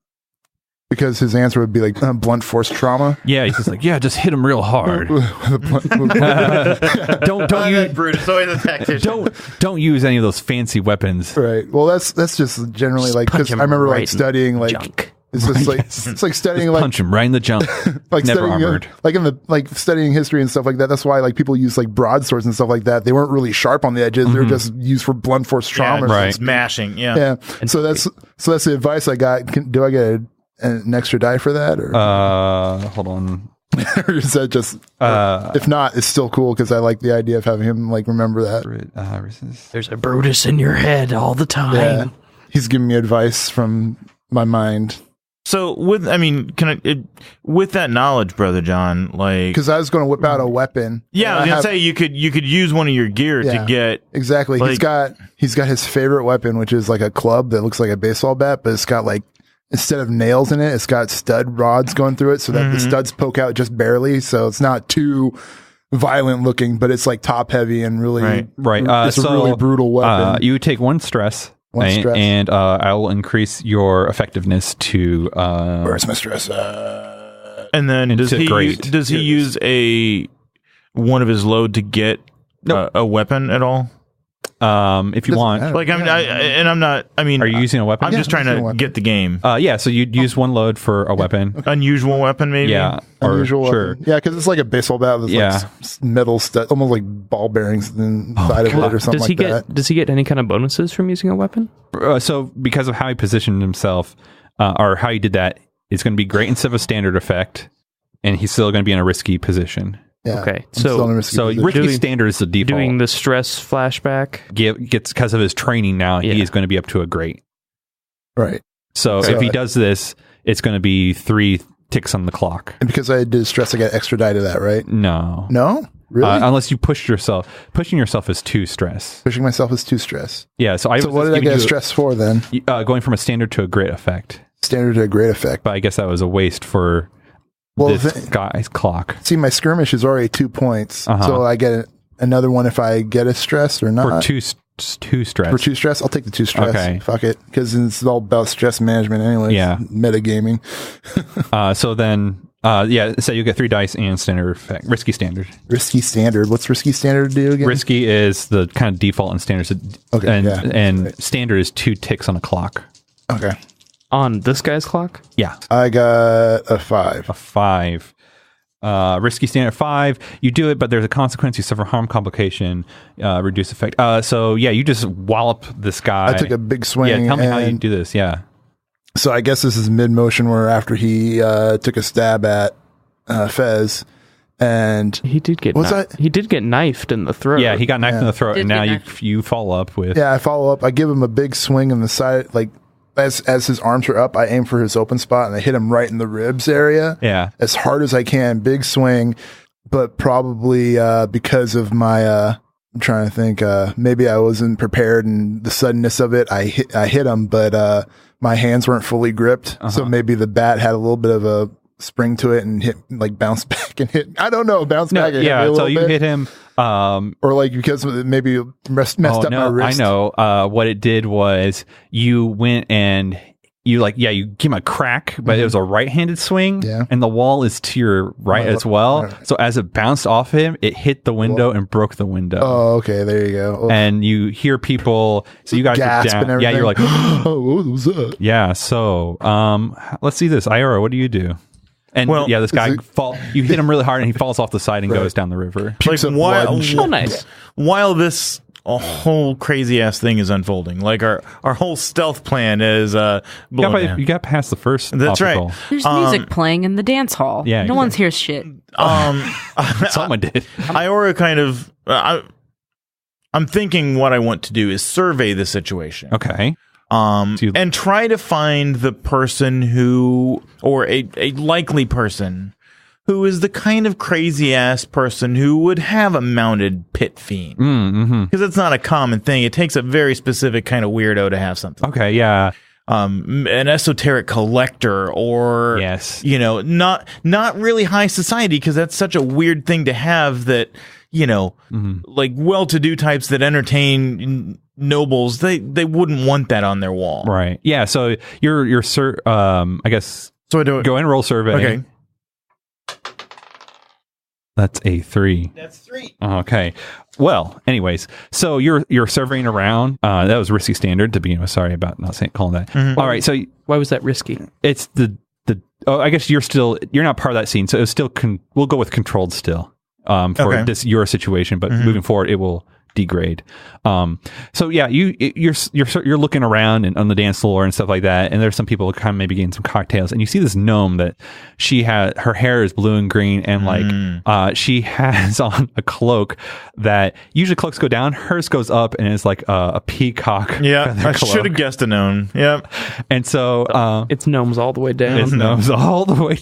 Because his answer would be like blunt force trauma. Yeah, he's just like, just hit him real hard. don't use Brutus, always the tactician. don't use any of those fancy weapons. Right. Well, that's just generally like, because I remember like studying like junk. it's just like it's like studying like Punch him right in the junk. like Never studying, armored. like in the like studying history and stuff like that. That's why like people use like broadswords and stuff like that. They weren't really sharp on the edges. They were just used for blunt force trauma. right. Smashing. Yeah. So that's the advice I got. Do I get an extra die for that, or Hold on. or is that just if not, it's still cool because I like the idea of having him like remember that. There's a Brutus in your head all the time. Yeah. He's giving me advice from my mind. So with that knowledge, Brother John, like, because I was going to whip out a weapon. Yeah, I was gonna say you could use one of your gear to get exactly. Like, he's got his favorite weapon, which is like a club that looks like a baseball bat, but it's got like, instead of nails in it, it's got stud rods going through it, so that the studs poke out just barely. So it's not too violent looking, but it's like top heavy and really right. It's a really brutal weapon. You take 1 stress. And I will increase your effectiveness to. Where's my stress? And then does he use one of his load to get a weapon at all? If you want, matter. Like I'm not. I mean, are you using a weapon? I'm just trying to get the game. So you'd use 1 load for a weapon. Unusual weapon, maybe. Yeah, unusual sure. weapon. Yeah, because it's like a baseball bat with like metal stud, almost like ball bearings inside of it or something that. Does he get any kind of bonuses from using a weapon? So because of how he positioned himself, or how he did that, it's going to be great instead of a standard effect, and he's still going to be in a risky position. Yeah. Okay, so risky standard is the default. Doing the stress flashback gets because of his training now. He is going to be up to a great. Right. So if he does this, it's going to be 3 ticks on the clock. And because I did stress, I get extra die to that, right? No. Really? Unless you push yourself. Pushing yourself is 2 stress. Pushing myself is 2 stress. Yeah. So what did I get stress for then? Going from a standard to a great effect. Standard to a great effect. But I guess that was a waste for. This guy's clock. See, my skirmish is already 2 points, so I get another one if I get a stress or not. For 2 stress. For 2 stress, I'll take the 2 stress. Okay. Fuck it, because it's all about stress management anyway. Yeah. Metagaming. So then, so you get 3 dice and standard effect. Risky standard. Risky standard. What's risky standard do again? Risky is the kind of default in standards. Okay. And standard is 2 ticks on a clock. Okay. On this guy's clock? Yeah. I got a 5. A 5. Risky standard 5. You do it, but there's a consequence. You suffer harm, complication, reduce effect. So you just wallop this guy. I took a big swing. Yeah, tell me how you do this. Yeah. So I guess this is mid motion where after he took a stab at Fez, and he did get he did get knifed in the throat. Yeah, he got knifed in the throat, and now you follow up with. Yeah, I follow up. I give him a big swing in the side, like. As his arms are up, I aim for his open spot and I hit him right in the ribs area. Yeah. As hard as I can. Big swing. But probably because of my I'm trying to think, maybe I wasn't prepared and the suddenness of it, I hit him, but my hands weren't fully gripped. So maybe the bat had a little bit of a spring to it and bounced back and hit. I don't know, back and hit me a little you bit. hit him. Or because maybe messed up my wrist. I know. What it did was you went and you give him a crack, but it was a right-handed swing, and the wall is to your right as well. Right. So as it bounced off him, it hit the window and broke the window. Oh, okay, there you go. Oh. And you hear people. So you guys gasp are down. And everything. Yeah, you're like, oh, what was that? Yeah. So let's see this. Iora, what do you do? And this guy you hit him really hard and he falls off the side and goes down the river. While this whole crazy ass thing is unfolding, like our whole stealth plan is you got past the first That's obstacle. right. There's music playing in the dance hall. Yeah, no one's hears shit. Someone did. Iora kind of I'm thinking what I want to do is survey the situation. Okay. And try to find the person or a likely person who is the kind of crazy ass person who would have a mounted pit fiend. Because it's not a common thing. It takes a very specific kind of weirdo to have something. Okay, yeah. An esoteric collector or, not really high society, because that's such a weird thing to have that, like well-to-do types that entertain nobles, they wouldn't want that on their wall. Right. Yeah, so you're I guess so I do go and roll survey. Okay. That's a 3. That's 3. Okay. Well, anyways, so you're surveying around. That was risky standard to begin with. Sorry about not calling that. Mm-hmm. All right. So why was that risky? It's I guess you're not part of that scene. So it's still we'll go with controlled still for your situation, but moving forward, it will degrade. So yeah, you're looking around and on the dance floor and stuff like that, and there's some people kind of maybe getting some cocktails, and you see this gnome that her hair is blue and green, and she has on a cloak that usually cloaks go down, hers goes up, and it's like a peacock. Yeah, I should have guessed a gnome. Yep. And so it's gnomes all the way down. It's gnomes all the way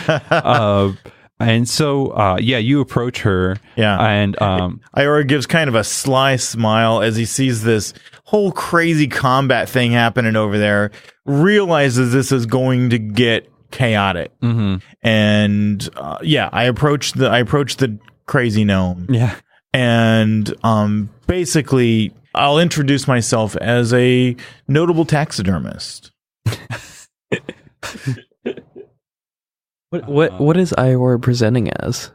down. And so, you approach her. Yeah. And Iora gives kind of a sly smile as he sees this whole crazy combat thing happening over there, realizes this is going to get chaotic. Mm-hmm. And I approach the crazy gnome. Yeah. And basically, I'll introduce myself as a notable taxidermist. What is Iora presenting as?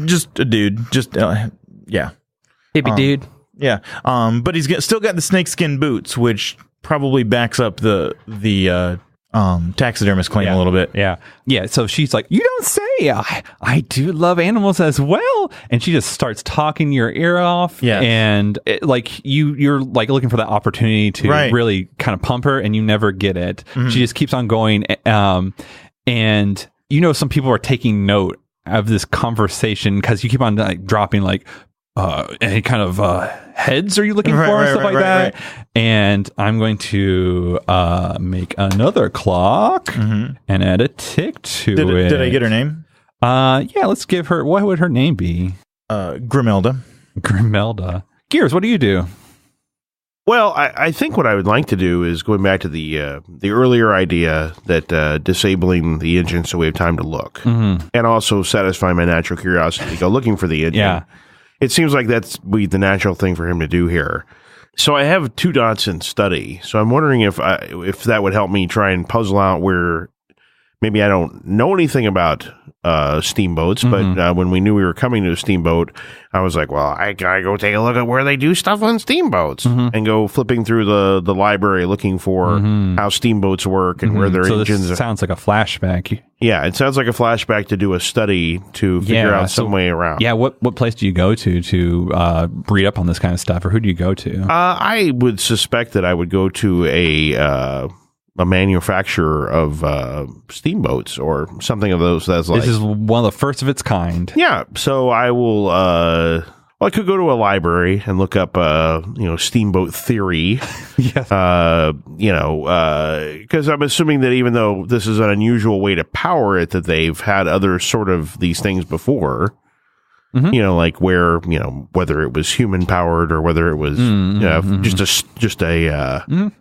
Just a dude. Yeah. Hippie dude. Yeah. But he's still got the snakeskin boots, which probably backs up the taxidermist claim a little bit. Yeah. Yeah. So she's like, you don't say. I do love animals as well. And she just starts talking your ear off. Yeah. And you're like looking for that opportunity to really kind of pump her, and you never get it. Mm-hmm. She just keeps on going. And some people are taking note of this conversation because you keep on dropping any kind of heads are you looking for and stuff like that. Right. And I'm going to make another clock and add a tick to it. Did I get her name? Let's give her. What would her name be? Grimelda. Gears, what do you do? Well, I think what I would like to do is going back to the earlier idea that disabling the engine so we have time to look, and also satisfy my natural curiosity to go looking for the engine. Yeah. It seems like that's the natural thing for him to do here. So I have 2 dots in study. So I'm wondering if that would help me try and puzzle out where maybe I don't know anything about steamboats, but when we knew we were coming to a steamboat, I was like, well, I gotta go take a look at where they do stuff on steamboats and go flipping through the library looking for how steamboats work and where their engines are. Sounds like a flashback. Yeah, it sounds like a flashback to do a study to figure out some way around. Yeah, what place do you go to read up on this kind of stuff, or who do you go to? I would suspect that I would go to a manufacturer of steamboats or something of those. This is one of the first of its kind. Yeah, so I will. I could go to a library and look up, steamboat theory. Yes. Because I'm assuming that even though this is an unusual way to power it, that they've had other sort of these things before. Like where whether it was human powered or whether it was just a.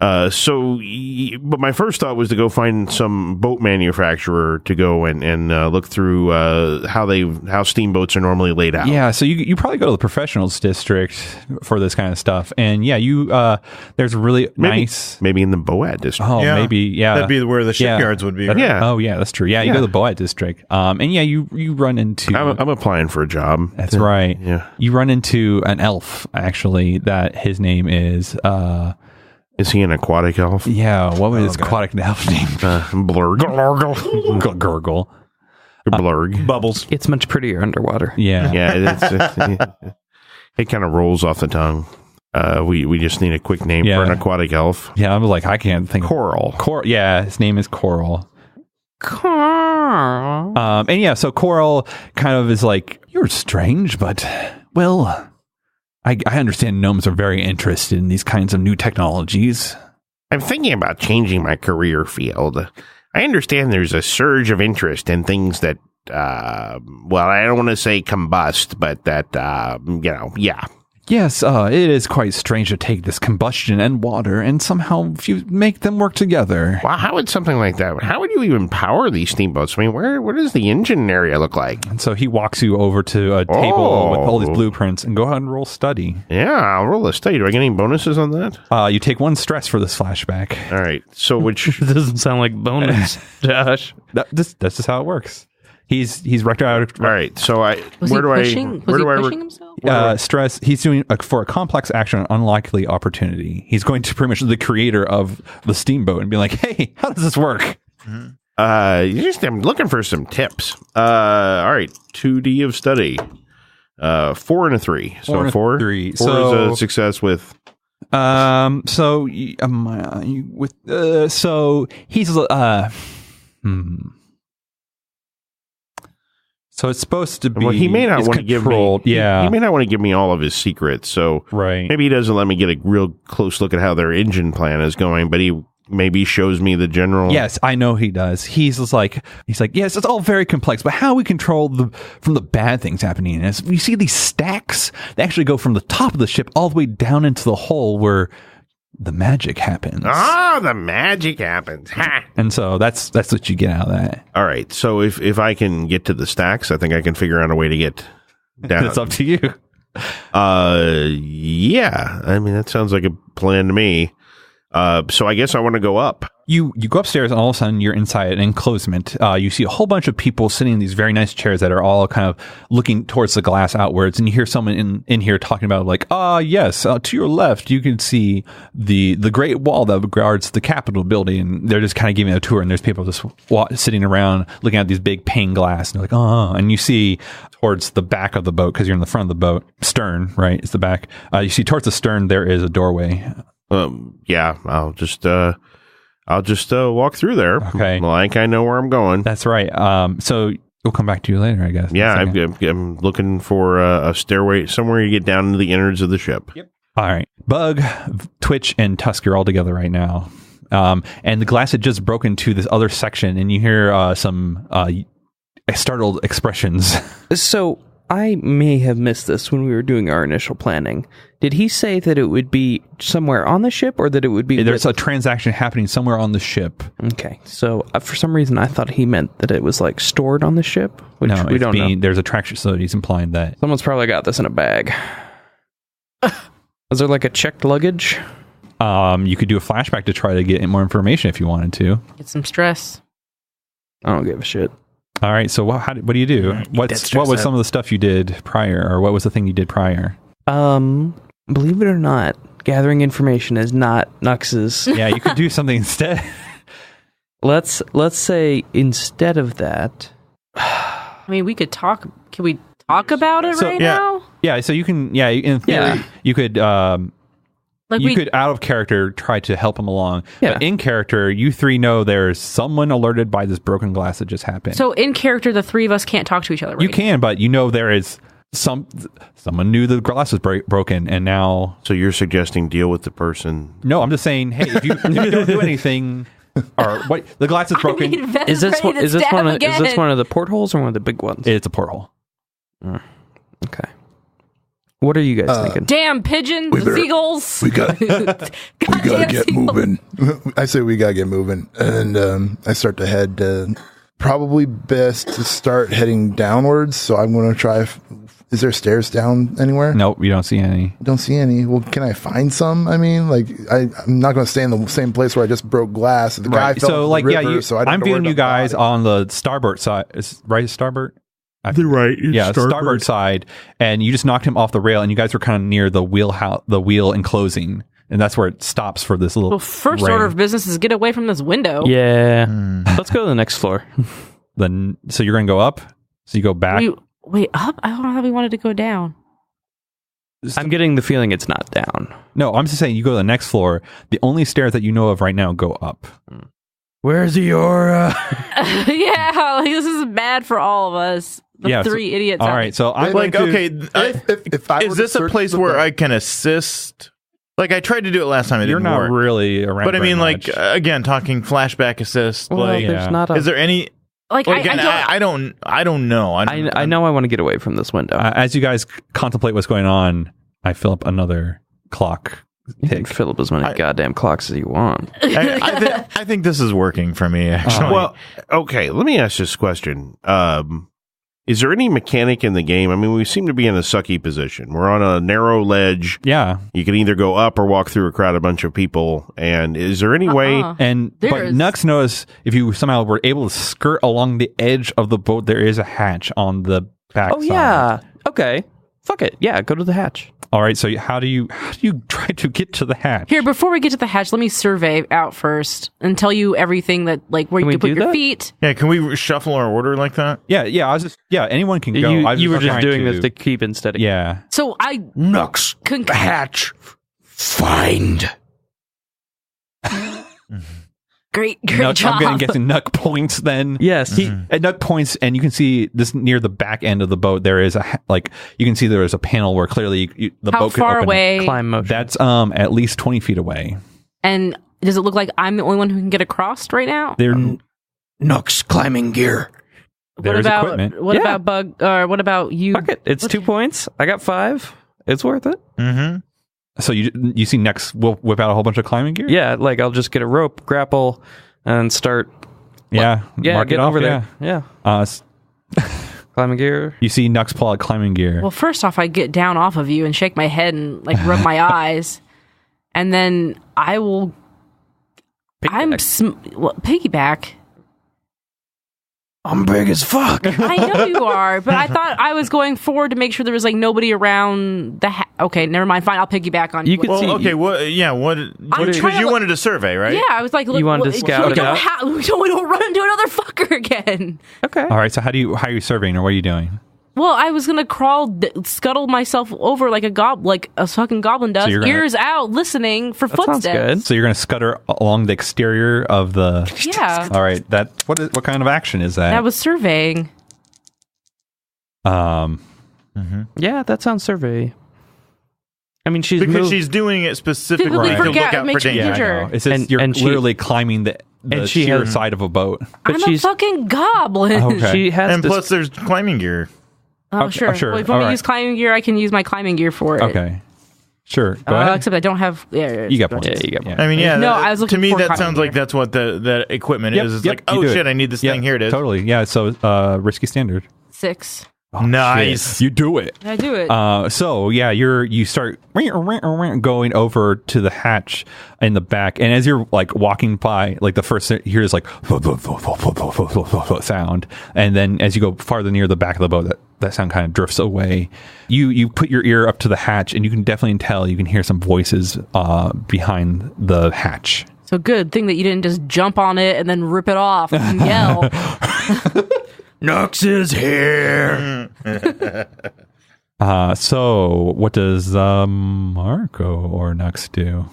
But my first thought was to go find some boat manufacturer to go and look through how steamboats are normally laid out. Yeah, so you probably go to the professionals district for this kind of stuff, and there's really nice maybe in the Boat district. Oh, yeah. maybe that'd be where the shipyards would be. Right? Yeah. Oh, yeah, that's true. Yeah, you go to the Boat district, and you run into. I'm applying for a job. That's right. Yeah, you run into an elf actually. That his name is. Is he an aquatic elf? Yeah, what was his aquatic elf name? Blurg. Gurgle. Blurg. Bubbles. It's much prettier underwater. Yeah. Yeah, it kind of rolls off the tongue. We just need a quick name for an aquatic elf. Yeah, I was like, I can't think. Coral. Yeah, his name is Coral. Coral. So Coral kind of is like, you're strange, but, well... I understand gnomes are very interested in these kinds of new technologies. I'm thinking about changing my career field. I understand there's a surge of interest in things that, I don't want to say combust, but that, yeah. Yes, it is quite strange to take this combustion and water and somehow make them work together. Well, how would something like that, how would you even power these steamboats? I mean, what does the engine area look like? And so he walks you over to a table with all these blueprints and go ahead and roll study. Yeah, I'll roll a study. Do I get any bonuses on that? You take 1 stress for this flashback. All right, so which... This doesn't sound like bonus, Josh. That's just how it works. He's wrecked out. All right, so Was he pushing himself? Stress. He's doing for a complex action, an unlikely opportunity. He's going to pretty much the creator of the steamboat and be like, "Hey, how does this work?" I'm looking for some tips. All right, 2D of study. 4 and a 3. So 4 and a 4. 3. 4 So- is a success with. So he's So it's supposed to be. Well, he may not it's want to give me. controlled. Yeah, he may not want to give me all of his secrets. So right. maybe he doesn't let me get a real close look at how their engine plan is going, but he maybe shows me the general. Yes, I know he does. He's like, yes, it's all very complex, but how we control from the bad things happening is you see these stacks. They actually go from the top of the ship all the way down into the hole where the magic happens. Ah, the magic happens. Ha! And so that's what you get out of that. All right. So if I can get to the stacks, I think I can figure out a way to get down. It's up to you. Yeah. I mean, that sounds like a plan to me. So I guess I want to go up. You go upstairs and all of a sudden you're inside an enclosement. You see a whole bunch of people sitting in these very nice chairs that are all kind of looking towards the glass outwards. And you hear someone in here talking about like, yes, to your left, you can see the great wall that guards the Capitol building. And they're just kind of giving a tour and there's people just sitting around looking at these big pane glass. And they're like, and you see towards the back of the boat, because you're in the front of the boat, stern, right? It's the back. You see towards the stern, there is a doorway. Yeah, I'll just walk through there. Okay. Like I know where I'm going. That's right. So we'll come back to you later, I guess. Yeah, I'm looking for a stairway somewhere to get down into the innards of the ship. Yep. All right. Bug, Twitch, and Tusk are all together right now. And the glass had just broken to this other section, and you hear some startled expressions. So I may have missed this when we were doing our initial planning. Did he say that it would be somewhere on the ship or that it would be... There's a transaction happening somewhere on the ship. Okay. So for some reason, I thought he meant that it was like stored on the ship, which No, we don't know. There's a traction, so he's implying that. Someone's probably got this in a bag. Is there like a checked luggage? You could do a flashback to try to get more information if you wanted to. Get some stress. I don't give a shit. All right. So what do you do? What was some of the stuff you did prior, or what was the thing you did prior? Believe it or not, gathering information is not Nux's. Yeah, you could do something instead. Let's say instead of that. I mean, we could talk. Can we talk about it now? Yeah. So you can. Yeah. In theory, you could. You could out of character try to help him along. Yeah. But in character, you three know there's someone alerted by this broken glass that just happened. So in character, the three of us can't talk to each other. Right? You can, but you know there is someone knew the glass was broken, and now. So you're suggesting deal with the person? No, I'm just saying. Hey, if you don't do anything, or what the glass is broken. I mean, Is this one of the portholes or one of the big ones? It's a porthole. Okay. What are you guys thinking? Damn pigeons, seagulls. We gotta get moving. I say we gotta get moving, and I start to head. Probably best to start heading downwards. So I'm going to try. Is there stairs down anywhere? Nope, you don't see any. Don't see any. Well, can I find some? I mean, like I'm not going to stay in the same place where I just broke glass. The guy fell so, into the river, so I I'm viewing you guys on the starboard side. Right, starboard. Starboard side, and you just knocked him off the rail, and you guys were kind of near the wheel enclosing, and that's where it stops for this little. Well, first order of business is get away from this window. Yeah, let's go to the next floor. So you're going to go up. So you go back. Wait, up? I don't know how we wanted to go down. I'm getting the feeling it's not down. No, I'm just saying you go to the next floor. The only stairs that you know of right now go up. Where's the aura? Yeah, like, this is bad for all of us. Three idiots. All right, so I'm like, okay, if I is this a place where I can assist? Like, I tried to do it last time. You're not really around. But I mean, like, again, talking flashback assist. Well, like, there's not a, is there any? Like, well, again, I don't know. I know I want to get away from this window. As you guys contemplate what's going on, I fill up another clock. You can fill up as many goddamn clocks as you want. I think this is working for me, actually. Well, okay, let me ask this question. Is there any mechanic in the game? I mean, we seem to be in a sucky position. We're on a narrow ledge. Yeah. You can either go up or walk through a crowd of bunch of people. And is there any way? But Nux knows if you somehow were able to skirt along the edge of the boat, there is a hatch on the back side. Yeah. Okay. Fuck it. Yeah, go to the hatch. All right. So how do you try to get to the hatch? Here, before we get to the hatch, let me survey out first and tell you everything that, like, where Can you we can put do your that? feet. Yeah, can we shuffle our order like that? Yeah. Anyone can go. You were just trying doing this to keep instead of... Yeah. So I Nux, hatch, find. great Nuck, job. I'm guessing Nuck points then. Yes. Nuck points, and you can see this near the back end of the boat. There is you can see there is a panel where clearly the How boat could far open. away? Climb motion. That's at least 20 feet away. And does it look like I'm the only one who can get across right now? There, Nux climbing gear. there's equipment. What Yeah. about Bug? Or what about you? Fuck it. It's 2 points. I got 5. It's worth it. Mm-hmm. So you see Nuck's whip out a whole bunch of climbing gear. Yeah, like I'll just get a rope, grapple, and start... Yeah. Mark get it off, over there. Yeah. Climbing gear. You see Nuck's pull out climbing gear. Well, first off, I get down off of you and shake my head and like rub my eyes, and then I will. Piggyback. I'm big as fuck. I know you are, but I thought I was going forward to make sure there was like nobody around the. Okay, never mind. Fine, I'll piggyback on You you. could see... Okay, what? Yeah, what? Because trying to you look- wanted a survey, right? Yeah, I was like, look, You wanted to scout we it don't out? we don't run into another fucker again. Okay. All right. So how are you surveying, or what are you doing? Well, I was gonna scuttle myself over like a fucking goblin does, So you're gonna- ears out, listening for That sounds footsteps. good. So you're going to scutter along the exterior of the. Yeah, All right. What kind of action is that? that was surveying. Yeah, that sounds survey. I mean, she's Because moved, she's doing it specifically Typically to for look out for makes you danger. Yeah, I Sure. know. It says And- you're and she- literally climbing the and she sheer has- side of a boat. but I'm a she's fucking goblin. Okay. she has And this- plus, there's climbing gear. Oh, Okay, sure. sure. Well, if you want me All to use climbing gear, I can use my climbing gear for it. Okay. Sure. Go ahead. Except I don't have. Yeah, You got go points. ahead. Yeah, you got Yeah. I mean, yeah. No, that- I was looking to me, for that climbing sounds like gear. that's what the equipment is. It's like, you oh do shit, it. I need this Yep, thing. Here it is. Totally. Yeah. So risky standard. 6. Oh, Nice. shit. You do it. I do it. So yeah, you start going over to the hatch in the back, and as you're like walking by, like the first you hear is like sound, and then as you go farther near the back of the boat, that sound kind of drifts away. You put your ear up to the hatch, and you can definitely tell you can hear some voices behind the hatch. So good thing that you didn't just jump on it and then rip it off and yell. Nux is here. So what does Marco or Nux do?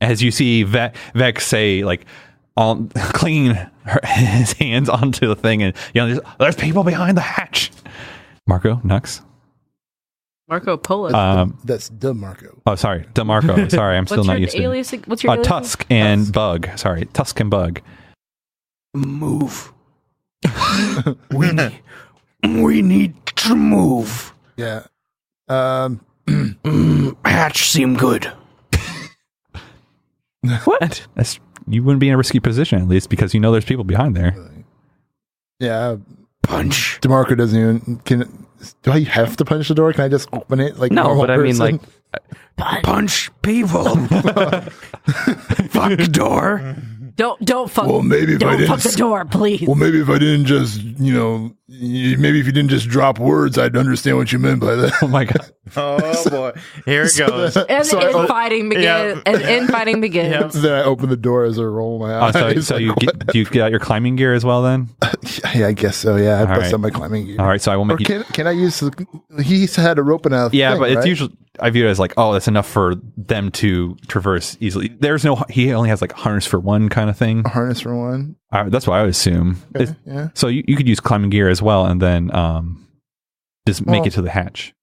As you see Vex say, like, clinging his hands onto the thing, and there's people behind the hatch. Marco, Nux. Marco Polo. That's DeMarco. Oh, sorry, DeMarco. Sorry, I'm still What's not your used to it. alias? What's your alias? Tusk and Bug. Sorry, Tusk and Bug. Move. we need to move. Yeah. Hatch seem good. what? You wouldn't be in a risky position, at least, because you know there's people behind there. Yeah. Punch. DeMarco doesn't even. Do I have to punch the door? Can I just open it like No, normal but I mean, person? like, Punch people. Fuck door. Don't fuck. Well, maybe if I don't didn't fuck the door, please. Well, maybe if I didn't just, maybe if you didn't just drop words, I'd understand what you meant by that. Oh my god! Oh boy, here it goes. And infighting begins. Yeah. And infighting begins. Yeah. Then I open the door as I roll my eyes. So do you get out your climbing gear as well then? Yeah, I guess so. Yeah, I All bust right. out my climbing gear. All right, so I will Or make you. can I use? He had a rope and a Yeah, thing, but it's right? usually I view it as like, oh, that's enough for them to traverse easily. There's no. He only has like harness for one kind of thing. a harness for one. That's what I would assume. Okay, yeah. So you could use climbing gear as well, and then just make it to the hatch.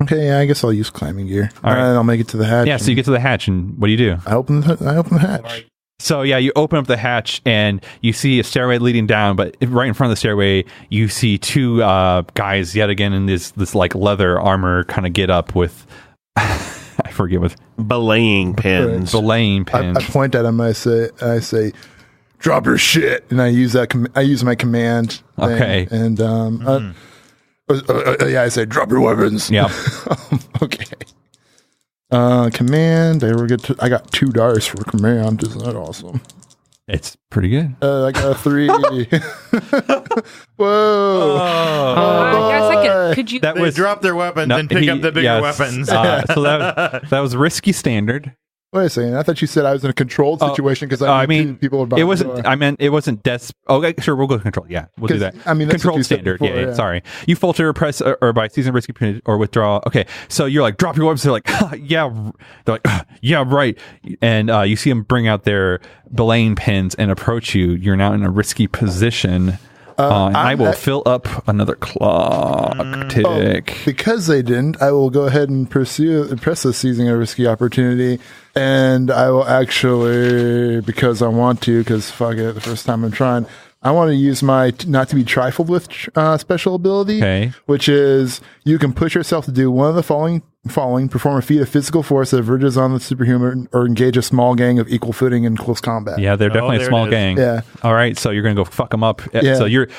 Okay, yeah, I guess I'll use climbing gear. All right. And I'll make it to the hatch. Yeah, so you get to the hatch, and what do? I open the hatch. So yeah, you open up the hatch and you see a stairway leading down, but right in front of the stairway, you see two guys yet again in this like leather armor kind of get up with I forget what Belaying pins. belaying pins. I point at him. I say, drop your shit, and I use that. I use my command. Thing, Okay. And yeah, I say, drop your weapons. Yeah. Okay. Command. I got 2 dice for command. Isn't that awesome? It's pretty good. I got a 3. Whoa. Guys, could you? That They was drop their weapons and pick up the bigger weapons. So that was risky standard. Wait a second. I thought you said I was in a controlled situation because I mean, people were it wasn't. I meant it wasn't des. Okay, sure, we'll go to control. Yeah, we'll do that. I mean, that's what controlled you said standard. before, Yeah, sorry. You falter or press or by season risky or withdraw. Okay, so you're like drop your weapons. They're like, yeah. They're like, yeah, right. And you see them bring out their belaying pins and approach you. You're now in a risky position. And I will fill up another clock tick. Because they didn't, I will go ahead and press this seizing a risky opportunity, and I will actually, because I want to, because fuck it, the first time I'm trying, I want to use my not to be trifled with special ability, which is you can push yourself to do one of the following: perform a feat of physical force that verges on the superhuman, or engage a small gang of equal footing in close combat. Yeah, they're definitely a small gang. Yeah. All right, so you're gonna go fuck them up. Yeah.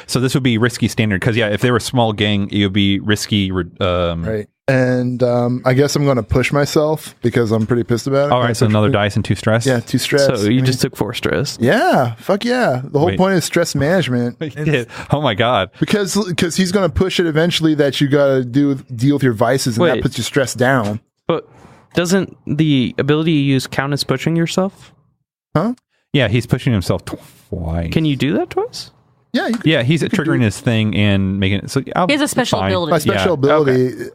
So this would be risky standard because if they were a small gang, it would be risky. Right. And I guess I'm going to push myself because I'm pretty pissed about it. All right, so another dice and 2 stress. Yeah, 2 stress. So you just took 4 stress. Yeah, fuck yeah. The whole point is stress management. Oh my god. Because he's going to push it eventually that you got to deal with your vices, and that puts your stress down. But doesn't the ability you use count as pushing yourself? Huh? Yeah, he's pushing himself twice. Can you do that twice? Yeah, he's triggering his thing and making it. So he has a special ability. My special ability,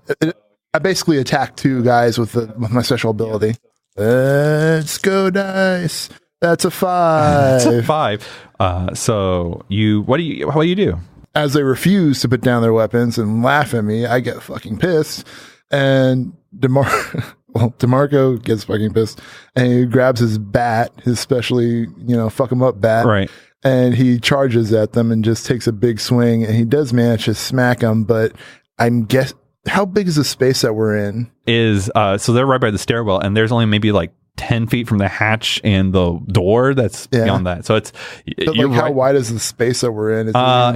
I basically attack 2 guys with my special ability. Let's go dice. That's a 5. That's a 5. So what do you do? As they refuse to put down their weapons and laugh at me, I get fucking pissed. And DeMarco gets fucking pissed, and he grabs his bat, his specially, fuck him up bat. Right. And he charges at them and just takes a big swing, and he does manage to smack them, but how big is the space that we're in? So they're right by the stairwell, and there's only maybe like 10 feet from the hatch and the door that's beyond that. So it's how wide is the space that we're in?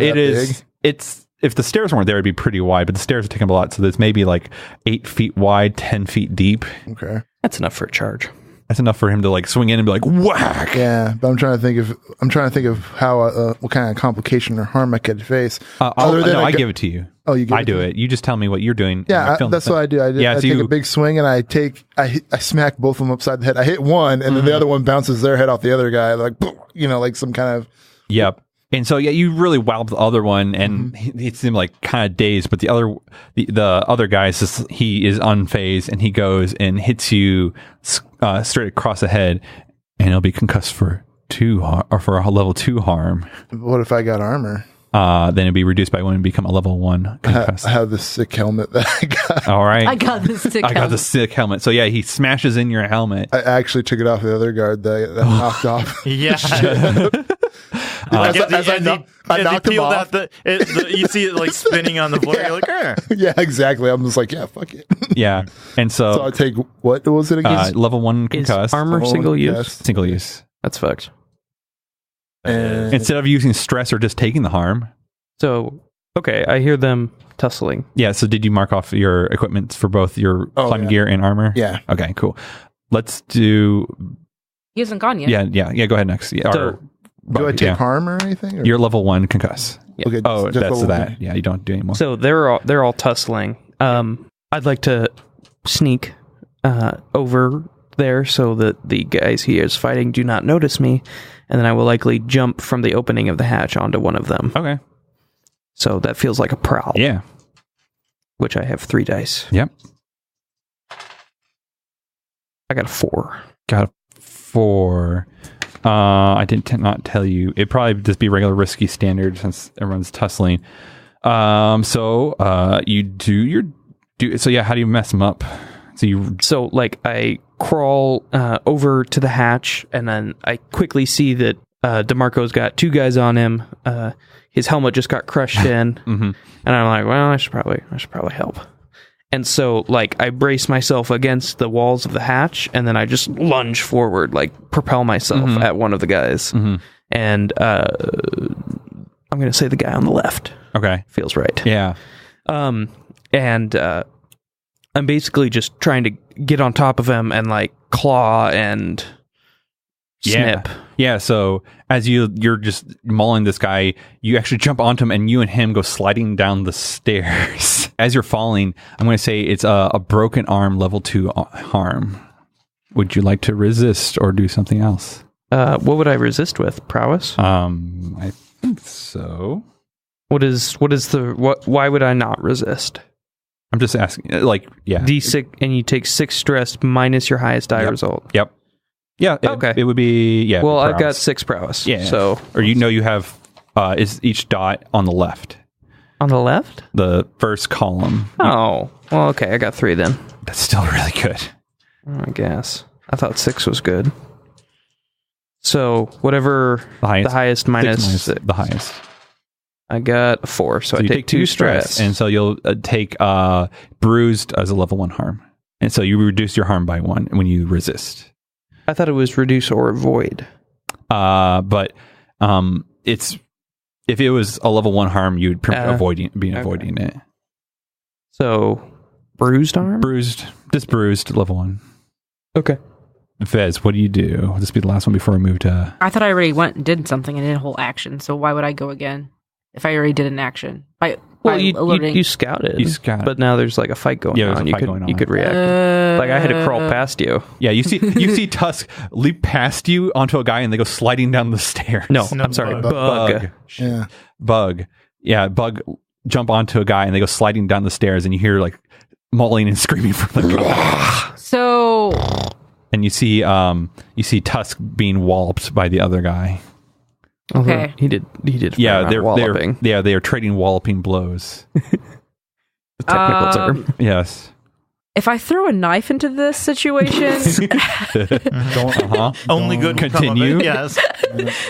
Is it's if the stairs weren't there, it'd be pretty wide, but the stairs are taking up a lot, so there's maybe like 8 feet wide, 10 feet deep. Okay, that's enough for a charge. That's enough for him to like swing in and be like whack. Yeah, but I'm trying to think of how what kind of complication or harm I could face. I give it to you. Oh, you give I do it. You just tell me what you're doing. Yeah, that's what I do. I take a big swing and I smack both of them upside the head. I hit one, and then the other one bounces their head off the other guy, like like some kind of. Yep. And so you really wowed the other one, and he seemed like kind of dazed. But the other guy he is unfazed, and he goes and hits you straight across the head, and he'll be concussed for a level 2 harm. What if I got armor? Then it'd be reduced by 1 and become a level 1 concussed. I have this sick helmet that I got. All right, I got the sick helmet. So yeah, he smashes in your helmet. I actually took it off the other guard that knocked off. Yeah. I knocked him off. You see it like spinning on the floor. You're like, yeah, exactly. I'm just like, yeah, fuck it. Yeah, and so I take what was it again? Level 1 concussed. Is armor single use? Single use. That's fucked. Instead of using stress or just taking the harm. So, okay, I hear them tussling. Yeah, so did you mark off your equipment for both your climbing gear and armor? Yeah. Okay, cool. Let's do... He hasn't gone yet. Yeah, go ahead next. Yeah, do I take harm or anything? Or? You're level 1 concuss. Yeah. Okay, that's that. 1. Yeah, you don't do any more. So they're all tussling. I'd like to sneak over there so that the guys he is fighting do not notice me, and then I will likely jump from the opening of the hatch onto one of them. Okay. So that feels like a prowl. Yeah. Which I have 3 dice. Yep. I got a 4. Got a 4. I did not tell you. It'd probably just be regular risky standard since everyone's tussling. So you do so yeah, how do you mess them up? So I crawl over to the hatch, and then I quickly see that DeMarco's got 2 guys on him. His helmet just got crushed in, and I'm like, well, I should probably help. And so, I brace myself against the walls of the hatch, and then I just lunge forward, propel myself at one of the guys. And I'm going to say the guy on the left. Okay. Feels right. Yeah. And I'm basically just trying to get on top of him and, claw and snip. Yeah, so as you're just mauling this guy, you actually jump onto him and you and him go sliding down the stairs. As you're falling, I'm going to say it's a broken arm level 2 harm. Would you like to resist or do something else? What would I resist with? Prowess? I think so. What is the why would I not resist? I'm just asking, yeah. D6, and you take 6 stress minus your highest die result. Yep. Yeah. Okay. It would be, yeah. Well, I've got prowess. 6 prowess. Yeah. So, or you have, is each dot on the left, on the left? the first column. Oh, well, okay. I got 3 then. That's still really good. I guess. I thought 6 was good. So, whatever The highest minus 6. the highest. I got a 4, so I You take 2 stress. and so you'll take bruised as a level 1 harm, and so you reduce your harm by 1 when you resist. I thought it was reduce or avoid. But it's if it was a level 1 harm, you'd avoiding it. So, bruised arm? Just bruised level 1. Okay. Vez, what do you do? This will be the last one before we move to. I thought I already went and did something and did a whole action, so why would I go again if I already did an action? You scouted. You scouted. But now there's like a fight going there's on. a fight going on. You could react. Like I had to crawl past you. Yeah, you see Tusk leap past you onto a guy and they go sliding down the stairs. No, I'm sorry. Bug. Yeah. Bug. Yeah, Bug jump onto a guy and they go sliding down the stairs and you hear like mauling and screaming from the guy. So, And you see Tusk being walloped by the other guy. okay. He did. Yeah, they're walloping. they are trading walloping blows. The technical term. Yes. If I throw a knife into this situation, Only good will come of Continue. it, yes.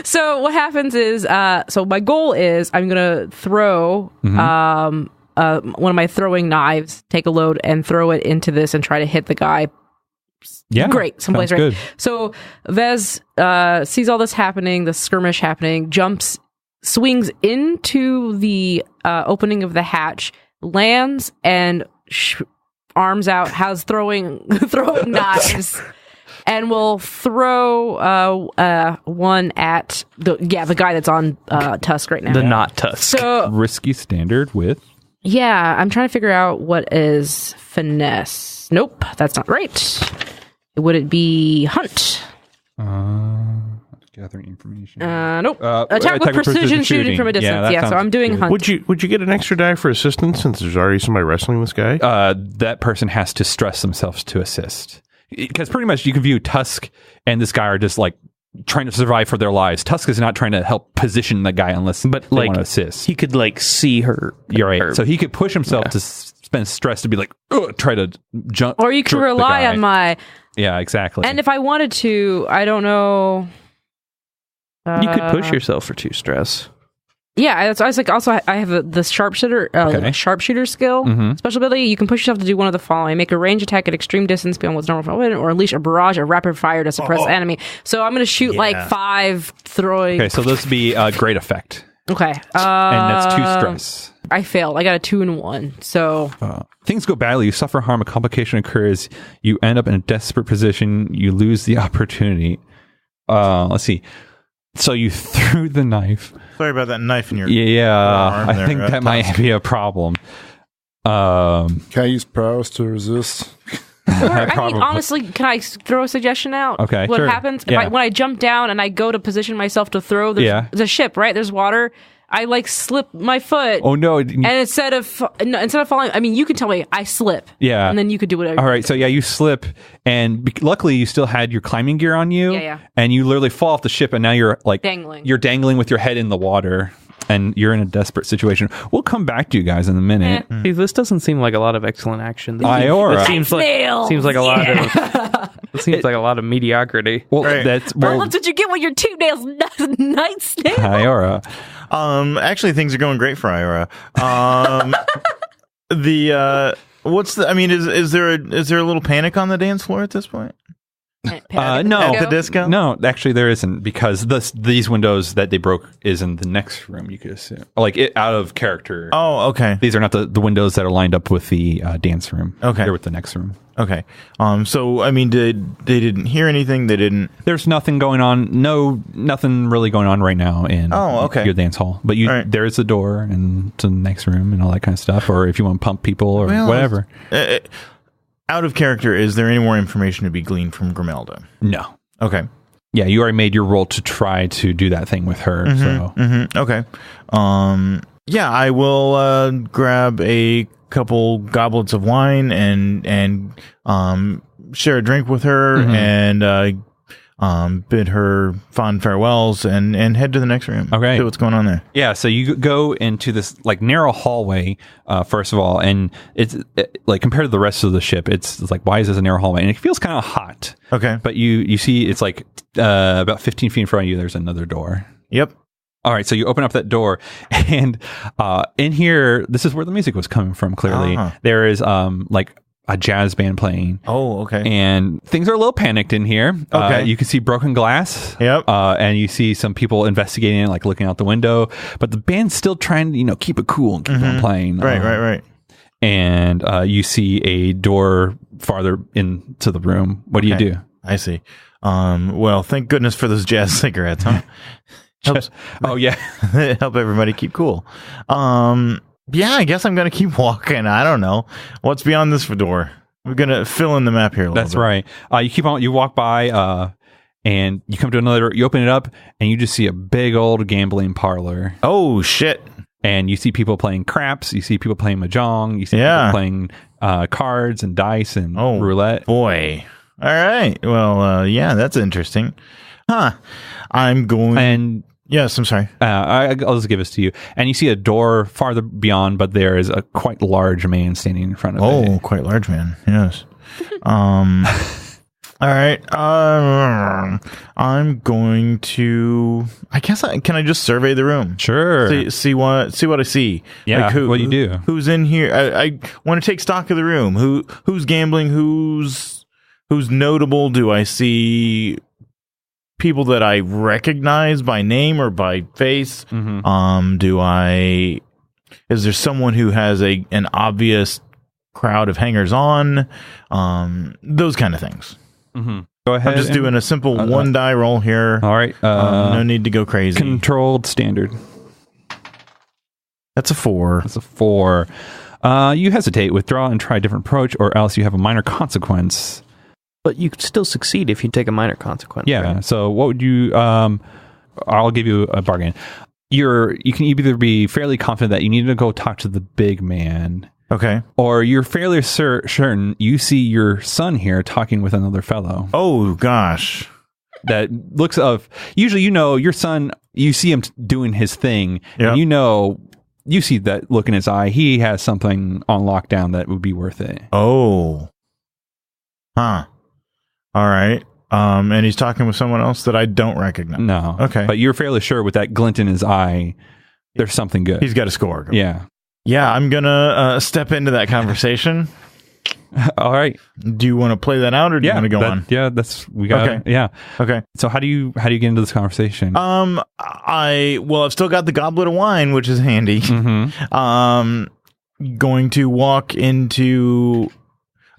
so what happens is, so my goal is I'm gonna throw one of my throwing knives, take a load, and throw it into this and try to hit the guy. Yeah. Great, someplace sounds right. good. So Vez sees all this happening, the skirmish happening, swings into the opening of the hatch, lands, and arms out, has throwing knives, and will throw one at the guy that's on Tusk right now. The not Tusk. So Risky standard with. yeah, I'm trying to figure out what is finesse. Nope, that's not right. Would it be hunt? Gathering information. Nope. Attack with precision shooting from a distance. Yeah, so I'm doing hunt. Would you get an extra die for assistance since there's already somebody wrestling this guy? That person has to stress themselves to assist. Because pretty much you can view Tusk and this guy are just like trying to survive for their lives. Tusk is not trying to help position the guy unless they want to assist. He could like see her. You're right. So he could push himself to spend stress to be like, try to jump. Or you can rely on my... Yeah, exactly. And if I wanted to, I don't know... You could push yourself for 2 stress. Yeah, I was like, also I have the sharpshooter skill special ability. You can push yourself to do one of the following: make a range attack at extreme distance beyond what's normal for a weapon, or unleash a barrage of rapid fire to suppress the enemy. So I'm going to shoot like 5 throwing. Okay, so this would be a great effect. Okay, And that's 2 stress. I failed. I got a 2 and 1. So Things go badly. You suffer harm. A complication occurs. You end up in a desperate position. You lose the opportunity. Let's see. So you threw the knife. Sorry about that knife in your arm. I there, think that might be a problem. Can I use prowess to resist? I mean, honestly, can I throw a suggestion out? Okay, what sure. happens Yeah. when I jump down and I go to position myself to throw? There's a ship, right? There's water. I like slip my foot. Oh no! And instead of falling, I mean, you can tell me I slip. Yeah. And then you could do whatever. All right, so you slip, and luckily you still had your climbing gear on you. Yeah. And you literally fall off the ship, and now you're like dangling. You're dangling with your head in the water, and you're in a desperate situation. We'll come back to you guys in a minute. See, this doesn't seem like a lot of excellent action. Iora. It seems like a lot of. It seems like a lot of mediocrity. Well, Right. that's Well, that's what you get when you're 2 nails night snail. Iora. Actually, things are going great for Ira. What's the? I mean, is there a little panic on the dance floor at this point? No, At the disco? No, actually there isn't, because these windows that they broke is in the next room. You could assume, like out of character. Oh, okay. These are not the windows that are lined up with the dance room. Okay. They're with the next room. Okay. So I mean, they didn't hear anything? They didn't. There's nothing going on. No, nothing really going on right now in your dance hall. But there is a door and to the next room and all that kind of stuff. Or if you want to pump people or whatever. Out of character, is there any more information to be gleaned from Grimelda? No. Okay. Yeah, you already made your roll to try to do that thing with her. Okay. Yeah, I will grab a couple goblets of wine and share a drink with her and bid her fond farewells and head to the next room. Okay. See what's going on there. Yeah, so you go into this like narrow hallway, first of all, and it's like compared to the rest of the ship, it's like, why is this a narrow hallway? And it feels kind of hot. Okay. But you see it's like about 15 feet in front of you, there's another door. Yep. All right, so you open up that door, and in here, this is where the music was coming from, clearly. There is like a jazz band playing. Oh, okay. And things are a little panicked in here. Okay. You can see broken glass. Yep. And you see some people investigating it, like looking out the window. But the band's still trying to, keep it cool and keep on playing. Right. And you see a door farther into the room. What do you do? I see. Well, thank goodness for those jazz cigarettes, huh? Helps. Oh, yeah. Help everybody keep cool. Yeah, I guess I'm going to keep walking. I don't know. What's beyond this door? We're going to fill in the map here a little bit. That's right. You walk by, and you come to another, you open it up, and you just see a big old gambling parlor. Oh, shit. And you see people playing craps. You see people playing mahjong. You see people playing cards and dice and roulette. Boy. All right. Well, yeah, that's interesting. Huh. I'm going... And... Yes, I'm sorry. I'll just give this to you. And you see a door farther beyond, but there is a quite large man standing in front of it. Oh, quite large man. Yes. All right. I'm going to... I guess can I just survey the room? Sure. See what I see. Yeah. Like what do you do? Who's in here? I want to take stock of the room. Who's gambling? Who's notable? Do I see people that I recognize by name or by face? Is there someone who has an obvious crowd of hangers on? Those kind of things. Go ahead. I'm just doing a simple one die roll here. All right. No need to go crazy. Controlled standard. That's a 4. That's a 4. You hesitate, withdraw, and try a different approach, or else you have a minor consequence. But you could still succeed if you take a minor consequence. Yeah. Right? So what would you... I'll give you a bargain. You can either be fairly confident that you need to go talk to the big man. Okay. Or you're fairly certain you see your son here talking with another fellow. Oh, gosh. That looks of... Usually, your son, you see him doing his thing. Yep. And you see that look in his eye. He has something on lockdown that would be worth it. Oh. Huh. All right. And he's talking with someone else that I don't recognize. No. Okay. But you're fairly sure with that glint in his eye, there's something good. He's got a score. Yeah. Yeah, I'm going to step into that conversation. All right. Do you want to play that out or do you want to go on? Yeah, we got Okay. Yeah. Okay. So how do you get into this conversation? I've still got the goblet of wine, which is handy. Going to walk into...